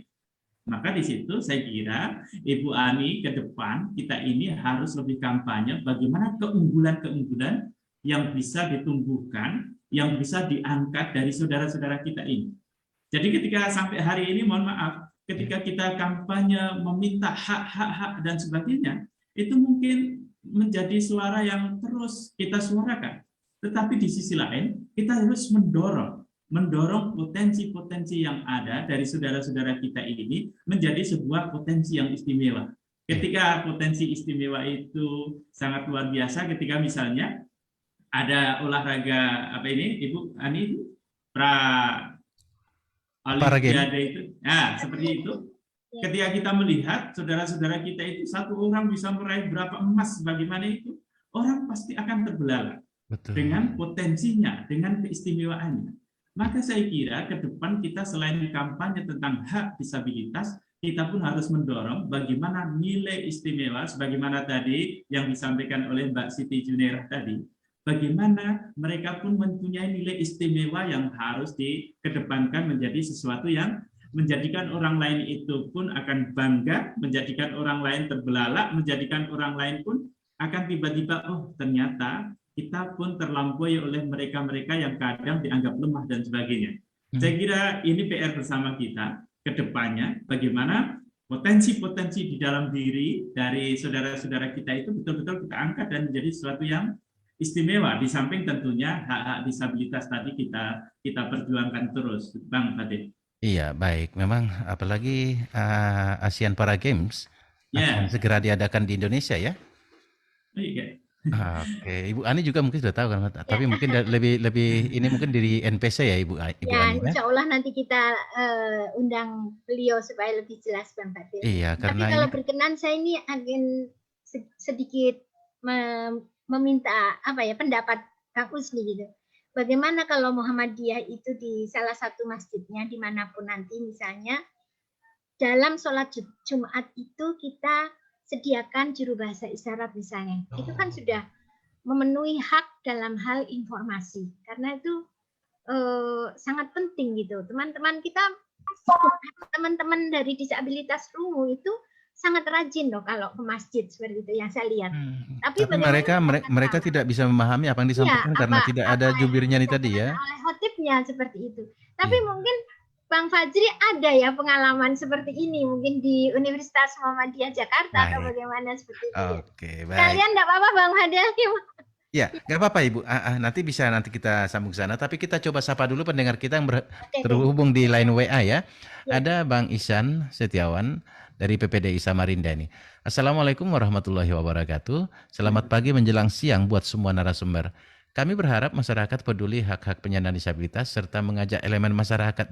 Maka di situ saya kira Ibu Ani ke depan kita ini harus lebih kampanye bagaimana keunggulan-keunggulan yang bisa ditumbuhkan, yang bisa diangkat dari saudara-saudara kita ini. Jadi ketika sampai hari ini, mohon maaf, ketika kita kampanye meminta hak-hak dan sebagainya, itu mungkin menjadi suara yang terus kita suarakan. Tetapi di sisi lain, kita harus mendorong potensi-potensi yang ada dari saudara-saudara kita ini menjadi sebuah potensi yang istimewa. Ketika potensi istimewa itu sangat luar biasa, ketika misalnya ada olahraga Ibu Ani itu Olimpiade itu, seperti itu. Ketika kita melihat saudara-saudara kita itu satu orang bisa meraih berapa emas, bagaimana itu, orang pasti akan terbelalak. Betul. Dengan potensinya, dengan keistimewaannya. Maka saya kira ke depan kita selain kampanye tentang hak disabilitas, kita pun harus mendorong bagaimana nilai istimewa, sebagaimana tadi yang disampaikan oleh Mbak Siti Junairah tadi, bagaimana mereka pun mempunyai nilai istimewa yang harus dikedepankan menjadi sesuatu yang menjadikan orang lain itu pun akan bangga, menjadikan orang lain terbelalak, menjadikan orang lain pun akan tiba-tiba, oh ternyata kita pun terlampaui oleh mereka-mereka yang kadang dianggap lemah dan sebagainya. Saya kira ini PR bersama kita ke depannya, bagaimana potensi-potensi di dalam diri dari saudara-saudara kita itu betul-betul kita angkat dan menjadi sesuatu yang istimewa, di samping tentunya hak-hak disabilitas tadi kita perjuangkan terus, Bang Fadil. Iya, baik. Memang apalagi ASEAN Para Games akan segera diadakan di Indonesia ya? Iya. Oke, Ibu Ani juga mungkin sudah tahu kan, tapi mungkin lebih ini mungkin dari NPC ya Ibu Ya, Ani ya? insya Allah nanti kita undang beliau supaya lebih jelas Bang Fadil. Iya, Tapi karena kalau ini berkenan saya ini akan sedikit meminta pendapat Kang Usni gitu. Bagaimana kalau Muhammadiyah itu di salah satu masjidnya dimanapun nanti misalnya dalam sholat Jumat itu kita sediakan juru bahasa isyarat misalnya. Itu kan sudah memenuhi hak dalam hal informasi. Karena itu sangat penting gitu. Teman-teman kita, teman-teman dari disabilitas rungu itu sangat rajin loh kalau ke masjid seperti itu yang saya lihat. Tapi mereka tidak bisa memahami apa yang disampaikan karena tidak ada jubirnya nih tadi ya. Oleh khotibnya seperti itu. Tapi mungkin Bang Fajri ada ya pengalaman seperti ini mungkin di Universitas Muhammadiyah Jakarta atau bagaimana seperti itu. Oke, baik. Kalian enggak apa-apa Bang Fadil. Ya, nggak apa-apa Ibu. Nanti kita sambung ke sana. Tapi kita coba sapa dulu pendengar kita yang terhubung di line WA ya. Ada Bang Ihsan Setiawan dari PPDI Samarinda ini. Assalamualaikum warahmatullahi wabarakatuh. Selamat pagi menjelang siang buat semua narasumber. Kami berharap masyarakat peduli hak-hak penyandang disabilitas serta mengajak elemen masyarakat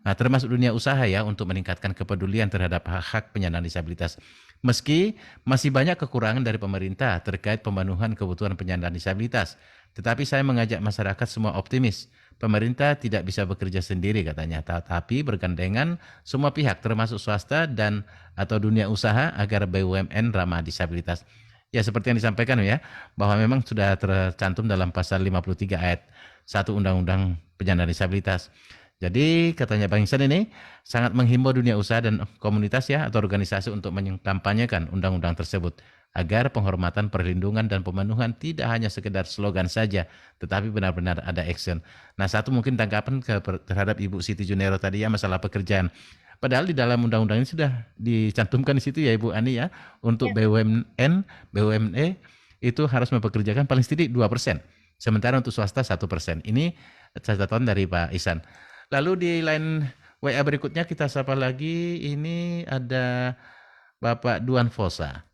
termasuk dunia usaha ya untuk meningkatkan kepedulian terhadap hak-hak penyandang disabilitas. Meski masih banyak kekurangan dari pemerintah terkait pemenuhan kebutuhan penyandang disabilitas, tetapi saya mengajak masyarakat semua optimis. Pemerintah tidak bisa bekerja sendiri katanya, tetapi bergandengan semua pihak termasuk swasta dan atau dunia usaha agar BUMN ramah disabilitas. Ya seperti yang disampaikan ya, bahwa memang sudah tercantum dalam pasal 53 ayat 1 Undang-Undang Penyandang Disabilitas. Jadi katanya Bang Ihsan ini sangat menghimbau dunia usaha dan komunitas ya atau organisasi untuk mengkampanyekan undang-undang tersebut agar penghormatan, perlindungan dan pemenuhan tidak hanya sekedar slogan saja tetapi benar-benar ada action. Nah, satu mungkin tanggapan terhadap Ibu Siti Junero tadi ya masalah pekerjaan. Padahal di dalam undang-undang ini sudah dicantumkan di situ ya Ibu Ani ya untuk BUMN, BUME itu harus mempekerjakan paling sedikit 2%. Sementara untuk swasta 1%. Ini catatan dari Pak Ihsan. Lalu di line WA berikutnya kita sapa lagi, ini ada Bapak Duan Fosa.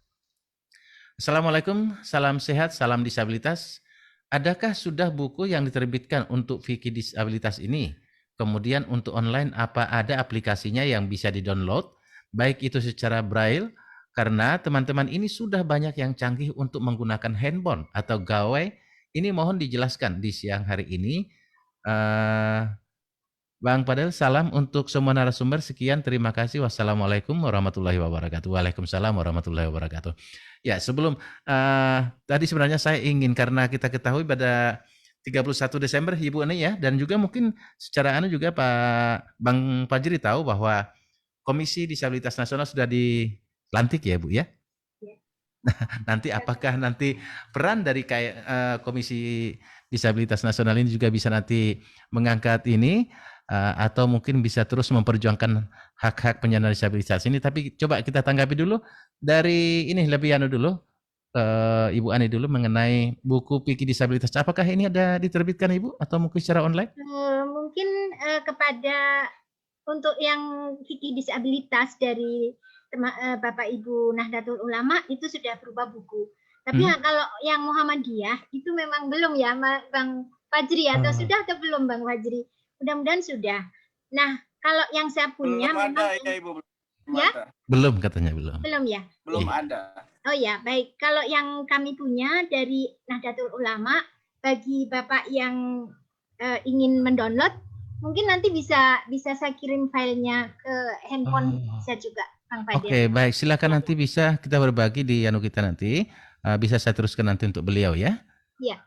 Assalamualaikum, salam sehat, salam disabilitas. Adakah sudah buku yang diterbitkan untuk fikih disabilitas ini? Kemudian untuk online apa ada aplikasinya yang bisa di-download? Baik itu secara braille, karena teman-teman ini sudah banyak yang canggih untuk menggunakan handphone atau gawai. Ini mohon dijelaskan di siang hari ini. Bang Fadil, salam untuk semua narasumber. Sekian, terima kasih. Wassalamualaikum warahmatullahi wabarakatuh. Waalaikumsalam warahmatullahi wabarakatuh. Ya, sebelum tadi sebenarnya saya ingin karena kita ketahui pada 31 Desember Ibu Ani ya, dan juga mungkin secara juga Pak Bang Fajri tahu bahwa Komisi Disabilitas Nasional sudah dilantik ya Bu ya. Nanti apakah nanti peran dari Komisi Disabilitas Nasional ini juga bisa nanti mengangkat ini atau mungkin bisa terus memperjuangkan hak-hak penyandang disabilitas ini. Tapi coba kita tanggapi dulu dari ini lebih dulu Ibu Ani dulu mengenai buku fikih disabilitas. Apakah ini ada diterbitkan Ibu atau mungkin secara online? Mungkin kepada untuk yang fikih disabilitas dari Bapak Ibu Nahdlatul Ulama itu sudah berupa buku. Tapi kalau yang Muhammadiyah itu memang belum ya Bang Fajri atau sudah atau belum Bang Fajri? Mudah-mudahan sudah. Nah, kalau yang saya punya belum memang ada ya Ibu. Belum katanya belum. Belum ya? Belum ada. Oh ya, baik. Kalau yang kami punya dari Nahdlatul Ulama bagi Bapak yang ingin mendownload, mungkin nanti bisa saya kirim filenya ke handphone saya juga, Bang Fadil. Oke, baik. Silakan nanti bisa kita berbagi di kita nanti. Bisa saya teruskan nanti untuk beliau ya. Iya.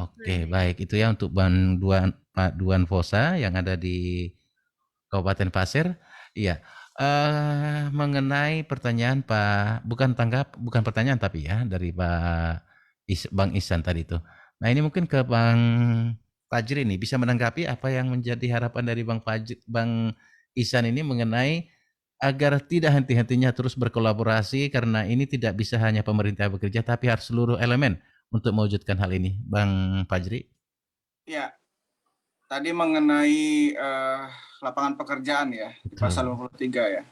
Oke, baik. Itu ya untuk Pak Duan Fosa yang ada di Kabupaten Pasir. Iya. Mengenai pertanyaan Pak, bukan pertanyaan tapi ya dari Bang Ihsan tadi itu. Nah, ini mungkin ke Bang Fajri nih bisa menanggapi apa yang menjadi harapan dari Bang Ihsan ini mengenai agar tidak henti-hentinya terus berkolaborasi karena ini tidak bisa hanya pemerintah bekerja tapi harus seluruh elemen untuk mewujudkan hal ini. Bang Fajri. Ya, tadi mengenai lapangan pekerjaan ya di pasal 53 ya.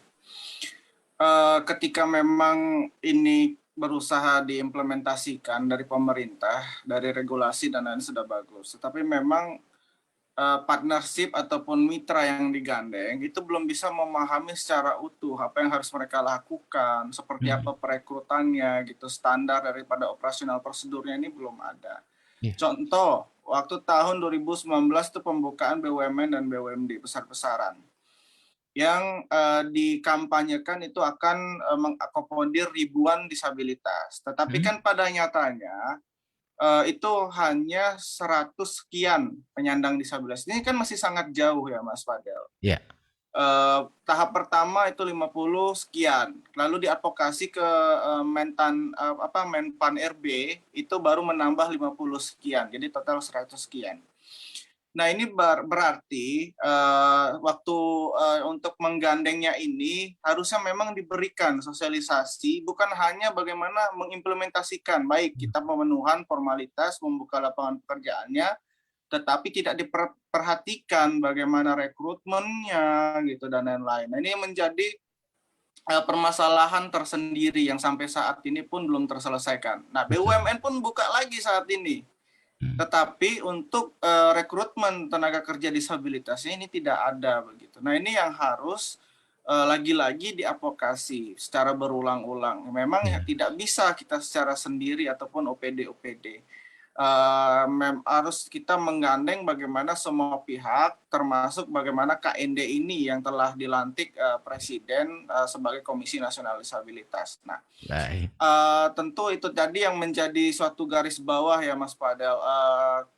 ketika memang ini berusaha diimplementasikan dari pemerintah, dari regulasi dan lain sudah bagus. Tetapi memang partnership ataupun mitra yang digandeng itu belum bisa memahami secara utuh apa yang harus mereka lakukan, seperti apa perekrutannya gitu, standar daripada operasional prosedurnya ini belum ada. Contoh, waktu tahun 2019 itu pembukaan BUMN dan BUMD besar-besaran yang dikampanyekan itu akan mengakomodir ribuan disabilitas. Tetapi kan pada nyatanya itu hanya 100 sekian penyandang disabilitas. Ini kan masih sangat jauh ya Mas Fadel. Iya. Tahap pertama itu 50 sekian. Lalu diadvokasi ke Menpan RB itu baru menambah 50 sekian. Jadi total 100 sekian. Nah ini berarti waktu untuk menggandengnya ini harusnya memang diberikan sosialisasi, bukan hanya bagaimana mengimplementasikan, baik kita pemenuhan formalitas, membuka lapangan pekerjaannya, tetapi tidak diperhatikan bagaimana rekrutmennya gitu dan lain-lain. Nah, ini menjadi permasalahan tersendiri yang sampai saat ini pun belum terselesaikan. Nah BUMN pun buka lagi saat ini. Tetapi untuk rekrutmen tenaga kerja disabilitasnya ini tidak ada begitu. Nah ini yang harus lagi-lagi diadvokasi secara berulang-ulang. Memang tidak bisa kita secara sendiri ataupun OPD. Harus kita menggandeng bagaimana semua pihak, termasuk bagaimana KND ini yang telah dilantik Presiden sebagai Komisi Nasional Disabilitas. Nah, tentu itu tadi yang menjadi suatu garis bawah ya Mas Fadel,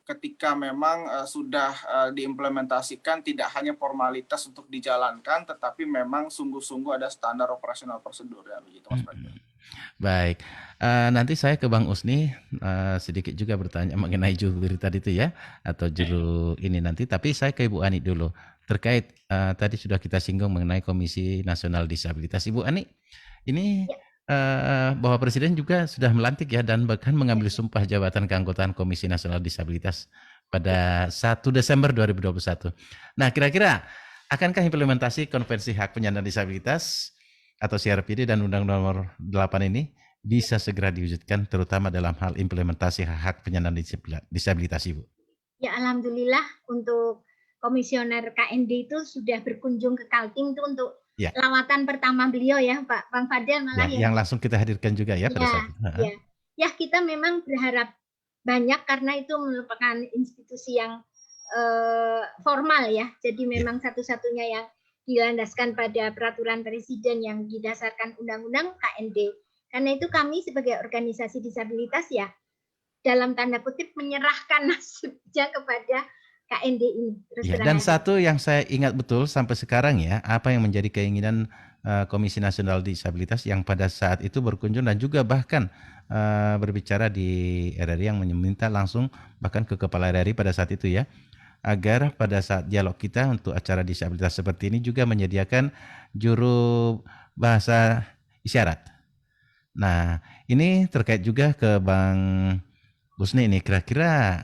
ketika memang sudah diimplementasikan tidak hanya formalitas untuk dijalankan, tetapi memang sungguh-sungguh ada standar operasional prosedur ya begitu Mas Fadel. Baik, nanti saya ke Bang Usni sedikit juga bertanya mengenai jubir tadi itu ya, atau juru ini nanti. Tapi saya ke Ibu Ani dulu terkait tadi sudah kita singgung mengenai Komisi Nasional Disabilitas. Ibu Ani, ini bahwa Presiden juga sudah melantik ya dan bahkan mengambil sumpah jabatan keanggotaan Komisi Nasional Disabilitas pada 1 Desember 2021. Nah, kira-kira akankah implementasi Konvensi Hak Penyandang Disabilitas atau CRPD dan Undang-Undang Nomor 8 ini bisa segera diwujudkan, terutama dalam hal implementasi hak penyandang disabilitas, Ibu? Ya, alhamdulillah untuk komisioner KND itu sudah berkunjung ke Kaltim itu untuk lawatan pertama beliau ya, Pak Bang Fadel malah ya. Yang langsung kita hadirkan juga ya pada saat itu. Ya, kita memang berharap banyak karena itu merupakan institusi yang formal ya. Jadi memang satu-satunya yang dilandaskan pada peraturan presiden yang didasarkan undang-undang KND. Karena itu kami sebagai organisasi disabilitas ya dalam tanda kutip menyerahkan nasibnya kepada KND ini. Dan satu yang saya ingat betul sampai sekarang ya, apa yang menjadi keinginan Komisi Nasional Disabilitas yang pada saat itu berkunjung dan juga bahkan berbicara di RRI yang meminta langsung bahkan ke Kepala RRI pada saat itu ya, agar pada saat dialog kita untuk acara disabilitas seperti ini juga menyediakan juru bahasa isyarat. Nah, ini terkait juga ke Bang Usni ini, kira-kira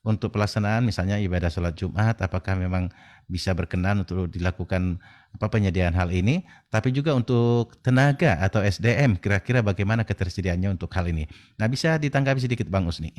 untuk pelaksanaan misalnya ibadah sholat Jumat, apakah memang bisa berkenan untuk dilakukan penyediaan hal ini, tapi juga untuk tenaga atau SDM, kira-kira bagaimana ketersediaannya untuk hal ini. Nah, bisa ditanggapi sedikit Bang Usni?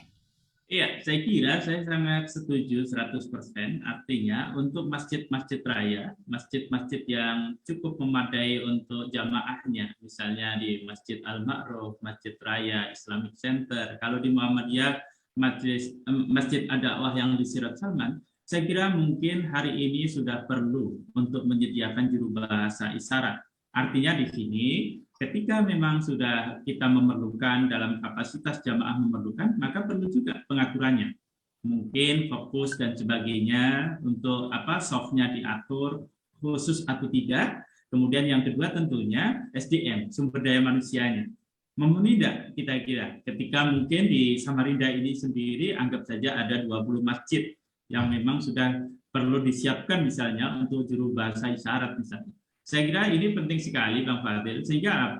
Iya, saya kira saya sangat setuju 100%. Artinya untuk masjid-masjid raya, masjid-masjid yang cukup memadai untuk jamaahnya, misalnya di Masjid Al-Ma'ruf, Masjid Raya Islamic Center, kalau di Muhammadiyah Masjid Ad-Da'wah yang di Sirat Salman, saya kira mungkin hari ini sudah perlu untuk menyediakan juru bahasa isyarat. Artinya di sini ketika memang sudah kita memerlukan dalam kapasitas jamaah memerlukan, maka perlu juga pengaturannya. Mungkin fokus dan sebagainya untuk softnya diatur khusus atau tidak. Kemudian yang kedua tentunya SDM, sumber daya manusianya. Memenuhi tidak kita kira ketika mungkin di Samarinda ini sendiri anggap saja ada 20 masjid yang memang sudah perlu disiapkan misalnya untuk juru bahasa isyarat misalnya. Saya kira ini penting sekali Bang Fadil, sehingga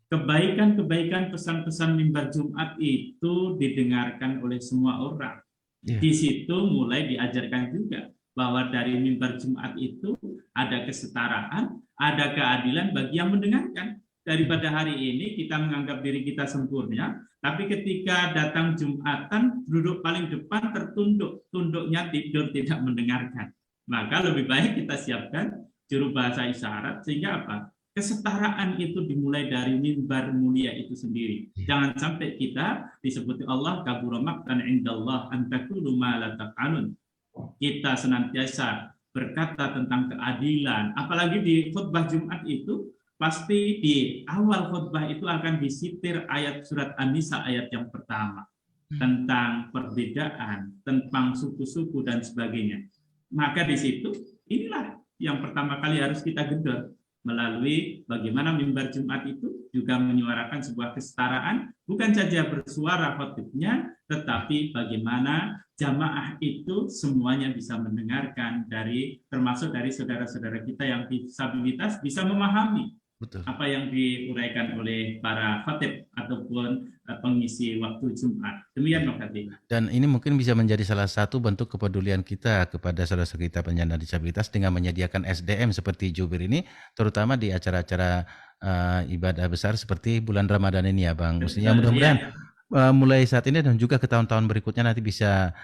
kebaikan-kebaikan pesan-pesan mimbar Jumat itu didengarkan oleh semua orang. Di situ mulai diajarkan juga bahwa dari mimbar Jumat itu ada kesetaraan, ada keadilan bagi yang mendengarkan. Daripada hari ini kita menganggap diri kita sempurna, tapi ketika datang Jumatan duduk paling depan tertunduk, tunduknya tidur tidak mendengarkan. Maka lebih baik kita siapkan juru bahasa isyarat sehingga apa? Kesetaraan itu dimulai dari mimbar mulia itu sendiri. Jangan sampai kita disebut Allah kabura maqtan indallah an taqulu ma la taf'alun. Kita senantiasa berkata tentang keadilan, apalagi di khutbah Jumat itu pasti di awal khutbah itu akan disitir ayat surat An-Nisa ayat yang pertama tentang perbedaan, tentang suku-suku dan sebagainya. Maka di situ inilah yang pertama kali harus kita gedor melalui bagaimana mimbar Jumat itu juga menyuarakan sebuah kesetaraan, bukan saja bersuara khotibnya, tetapi bagaimana jamaah itu semuanya bisa mendengarkan termasuk dari saudara-saudara kita yang disabilitas bisa memahami apa yang diuraikan oleh para khatib ataupun pengisi waktu Jumat. Demikian Pak Khatib. Dan ini mungkin bisa menjadi salah satu bentuk kepedulian kita kepada saudara-saudara kita penyandang disabilitas dengan menyediakan SDM seperti jubir ini, terutama di acara-acara ibadah besar seperti bulan Ramadan ini ya Bang. Mestinya mudah-mudahan mulai saat ini dan juga ke tahun-tahun berikutnya nanti bisa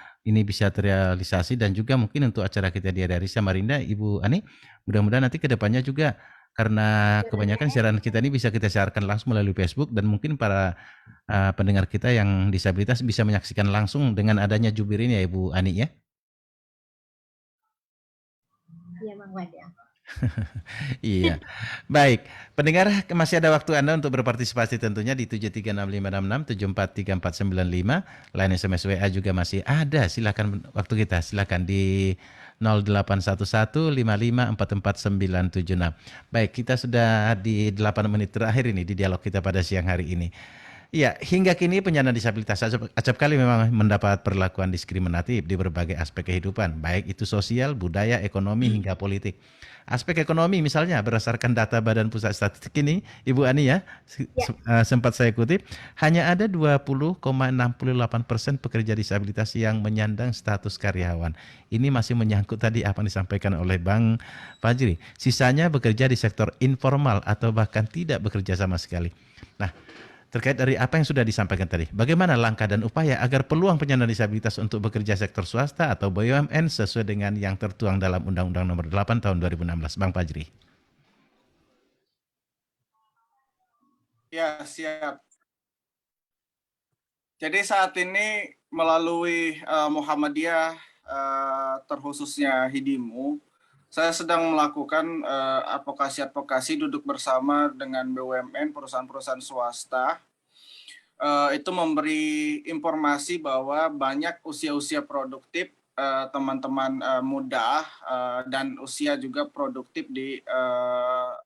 terrealisasi, dan juga mungkin untuk acara kita di RRI Samarinda, Ibu Ani, mudah-mudahan nanti ke depannya juga, karena kebanyakan siaran kita ini bisa kita siarkan langsung melalui Facebook, dan mungkin para pendengar kita yang disabilitas bisa menyaksikan langsung dengan adanya jubir ini ya Ibu Ani ya. Iya Bang Wadi. Iya. Baik, pendengar, masih ada waktu Anda untuk berpartisipasi tentunya di 736566 743495. Line SMS WA juga masih ada. Silakan waktu kita, silakan di 081155444976. Baik, kita sudah di 8 menit terakhir ini di dialog kita pada siang hari ini. Ya, hingga kini penyandang disabilitas acap kali memang mendapat perlakuan diskriminatif di berbagai aspek kehidupan, baik itu sosial, budaya, ekonomi, hingga politik. Aspek ekonomi misalnya, berdasarkan data Badan Pusat Statistik ini, Ibu Ani ya, sempat saya kutip, hanya ada 20,68% pekerja disabilitas yang menyandang status karyawan. Ini masih menyangkut tadi apa yang disampaikan oleh Bang Fajri. Sisanya bekerja di sektor informal atau bahkan tidak bekerja sama sekali. Nah, terkait dari apa yang sudah disampaikan tadi, bagaimana langkah dan upaya agar peluang penyandang disabilitas untuk bekerja sektor swasta atau BUMN sesuai dengan yang tertuang dalam Undang-Undang Nomor 8 Tahun 2016, Bang Fajri? Ya, siap. Jadi saat ini melalui Muhammadiyah, terkhususnya Hidimu, saya sedang melakukan advokasi duduk bersama dengan BUMN, perusahaan-perusahaan swasta. Itu memberi informasi bahwa banyak usia-usia produktif teman-teman muda dan usia juga produktif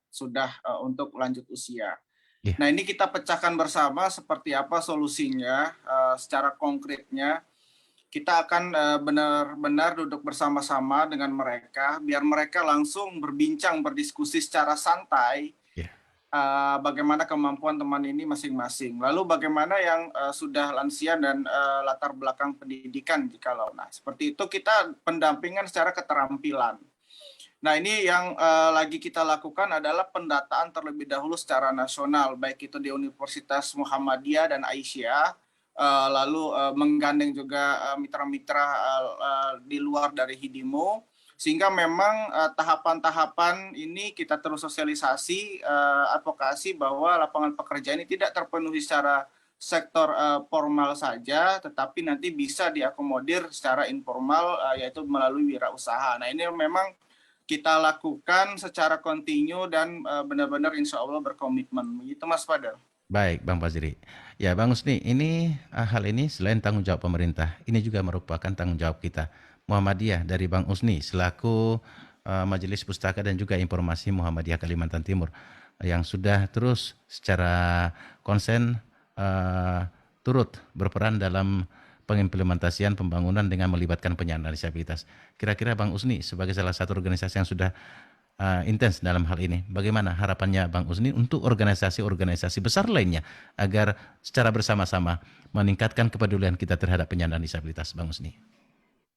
sudah untuk lanjut usia. Nah, ini kita pecahkan bersama seperti apa solusinya secara konkretnya. Kita akan benar-benar duduk bersama-sama dengan mereka, biar mereka langsung berbincang, berdiskusi secara santai, bagaimana kemampuan teman ini masing-masing. Lalu bagaimana yang sudah lansia dan latar belakang pendidikan jikalau. Nah, seperti itu kita pendampingan secara keterampilan. Nah, ini yang lagi kita lakukan adalah pendataan terlebih dahulu secara nasional, baik itu di Universitas Muhammadiyah dan Aisyah, lalu menggandeng juga mitra-mitra di luar dari Hidimu, sehingga memang tahapan-tahapan ini kita terus sosialisasi, advokasi bahwa lapangan pekerjaan ini tidak terpenuhi secara sektor formal saja, tetapi nanti bisa diakomodir secara informal, yaitu melalui wirausaha. Nah, ini memang kita lakukan secara kontinu dan benar-benar insya Allah berkomitmen. Begitu Mas Fadel. Baik, Bang Fajri. Ya, Bang Usni, hal ini selain tanggung jawab pemerintah, ini juga merupakan tanggung jawab kita, Muhammadiyah, dari Bang Usni selaku Majelis Pustaka dan juga Informasi Muhammadiyah Kalimantan Timur, yang sudah terus secara konsen turut berperan dalam pengimplementasian pembangunan dengan melibatkan penyandang disabilitas. Kira-kira Bang Usni sebagai salah satu organisasi yang sudah intens dalam hal ini, bagaimana harapannya Bang Usni untuk organisasi-organisasi besar lainnya agar secara bersama-sama meningkatkan kepedulian kita terhadap penyandang disabilitas, Bang Usni?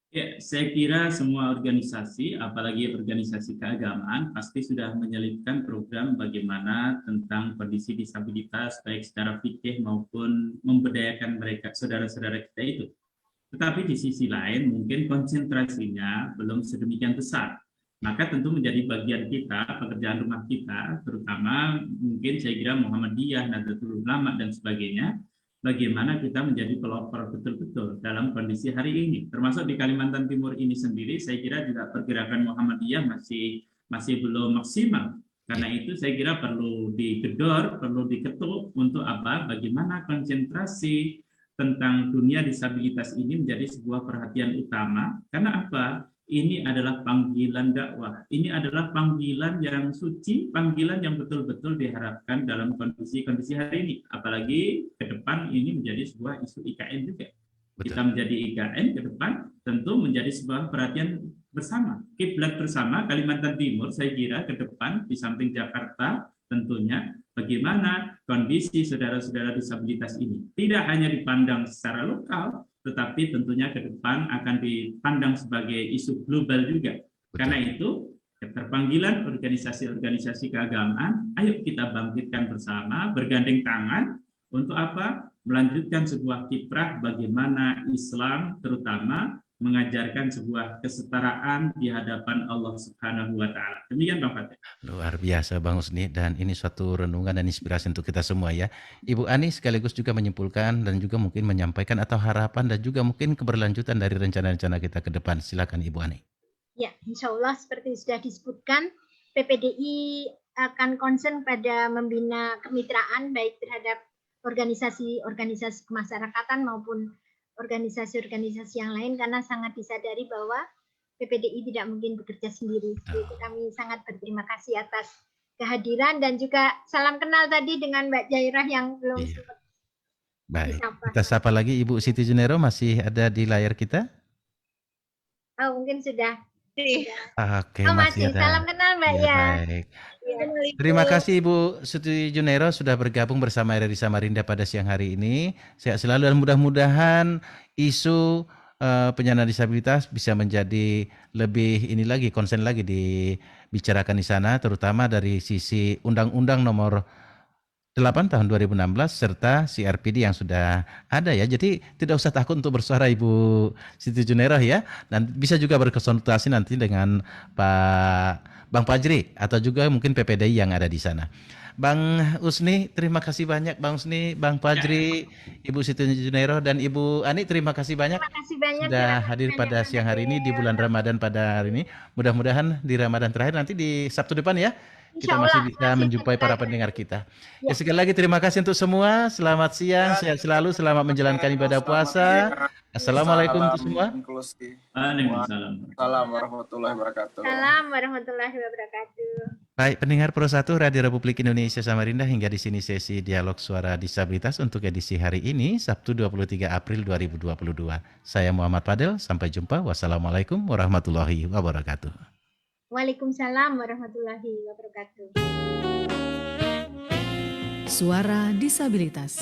Ya, saya kira semua organisasi, apalagi organisasi keagamaan, pasti sudah menyelipkan program bagaimana tentang kondisi disabilitas, baik secara fikih maupun memberdayakan mereka, saudara-saudara kita itu. Tetapi di sisi lain, mungkin konsentrasinya belum sedemikian besar. Maka tentu menjadi bagian kita, pekerjaan rumah kita, terutama mungkin saya kira Muhammadiyah, Nahdlatul Ulama, dan sebagainya, bagaimana kita menjadi pelopor betul-betul dalam kondisi hari ini. Termasuk di Kalimantan Timur ini sendiri, saya kira juga pergerakan Muhammadiyah masih belum maksimal. Karena itu saya kira perlu digedor, perlu diketuk untuk apa? Bagaimana konsentrasi tentang dunia disabilitas ini menjadi sebuah perhatian utama. Karena apa? Ini adalah panggilan dakwah. Ini adalah panggilan yang suci, panggilan yang betul-betul diharapkan dalam kondisi-kondisi hari ini. Apalagi ke depan ini menjadi sebuah isu IKN juga. Betul. Kita menjadi IKN ke depan tentu menjadi sebuah perhatian bersama. Kiblat bersama Kalimantan Timur saya kira ke depan di samping Jakarta tentunya bagaimana kondisi saudara-saudara disabilitas ini. Tidak hanya dipandang secara lokal, tetapi tentunya ke depan akan dipandang sebagai isu global juga. Betul. Karena itu, keterpanggilan organisasi-organisasi keagamaan, ayo kita bangkitkan bersama, bergandeng tangan, untuk apa? Melanjutkan sebuah kiprah bagaimana Islam terutama mengajarkan sebuah kesetaraan di hadapan Allah Subhanahu wa Ta'ala. Demikian Bang Fatih. Luar biasa Bang Husni, dan ini suatu renungan dan inspirasi untuk kita semua ya. Ibu Ani sekaligus juga menyimpulkan dan juga mungkin menyampaikan atau harapan dan juga mungkin keberlanjutan dari rencana-rencana kita ke depan. Silakan Ibu Ani. Ya, insya Allah seperti sudah disebutkan, PPDI akan concern pada membina kemitraan baik terhadap organisasi-organisasi kemasyarakatan maupun organisasi-organisasi yang lain, karena sangat disadari bahwa PPDI tidak mungkin bekerja sendiri. Jadi kami sangat berterima kasih atas kehadiran dan juga salam kenal tadi dengan Mbak Jairah yang belum sempat Baik, disapa. kita sapa lagi Ibu Siti Junero, masih ada di layar kita? Oh, mungkin sudah. Oke, Oh, masih masih. ada. Salam kenal Mbak Ya, ya. baik. Ya. Terima kasih Ibu Siti Junero sudah bergabung bersama RRI Samarinda pada siang hari ini. Sehat selalu dan mudah-mudahan isu penyandang disabilitas bisa menjadi lebih ini lagi, konsen lagi dibicarakan di sana, terutama dari sisi Undang-Undang Nomor 8 tahun 2016 serta CRPD yang sudah ada ya. Jadi tidak usah takut untuk bersuara Ibu Siti Junero ya. Dan bisa juga berkonsultasi nanti dengan Bang Fajri atau juga mungkin PPDI yang ada di sana. Bang Husni, terima kasih banyak Bang Husni, Bang Fajri, Ibu Siti Junero dan Ibu Ani, terima kasih banyak. Terima kasih banyak Sudah hadir pada siang hari ini di bulan Ramadan pada hari ini. Mudah-mudahan di Ramadan terakhir nanti di Sabtu depan ya, kita masih bisa menjumpai para pendengar kita. Ya, sekali lagi terima kasih untuk semua. Selamat siang, sehat selalu, selamat menjalankan ibadah puasa. Assalamualaikum untuk semua. Waalaikumsalam. Salam warahmatullahi wabarakatuh. Salam warahmatullahi wabarakatuh. Baik, pendengar Pro 1 Radio Republik Indonesia Samarinda, hingga di sini sesi Dialog Suara Disabilitas untuk edisi hari ini, Sabtu 23 April 2022. Saya Muhammad Fadel, sampai jumpa. Wassalamualaikum warahmatullahi wabarakatuh. Waalaikumsalam warahmatullahi wabarakatuh. Suara Disabilitas.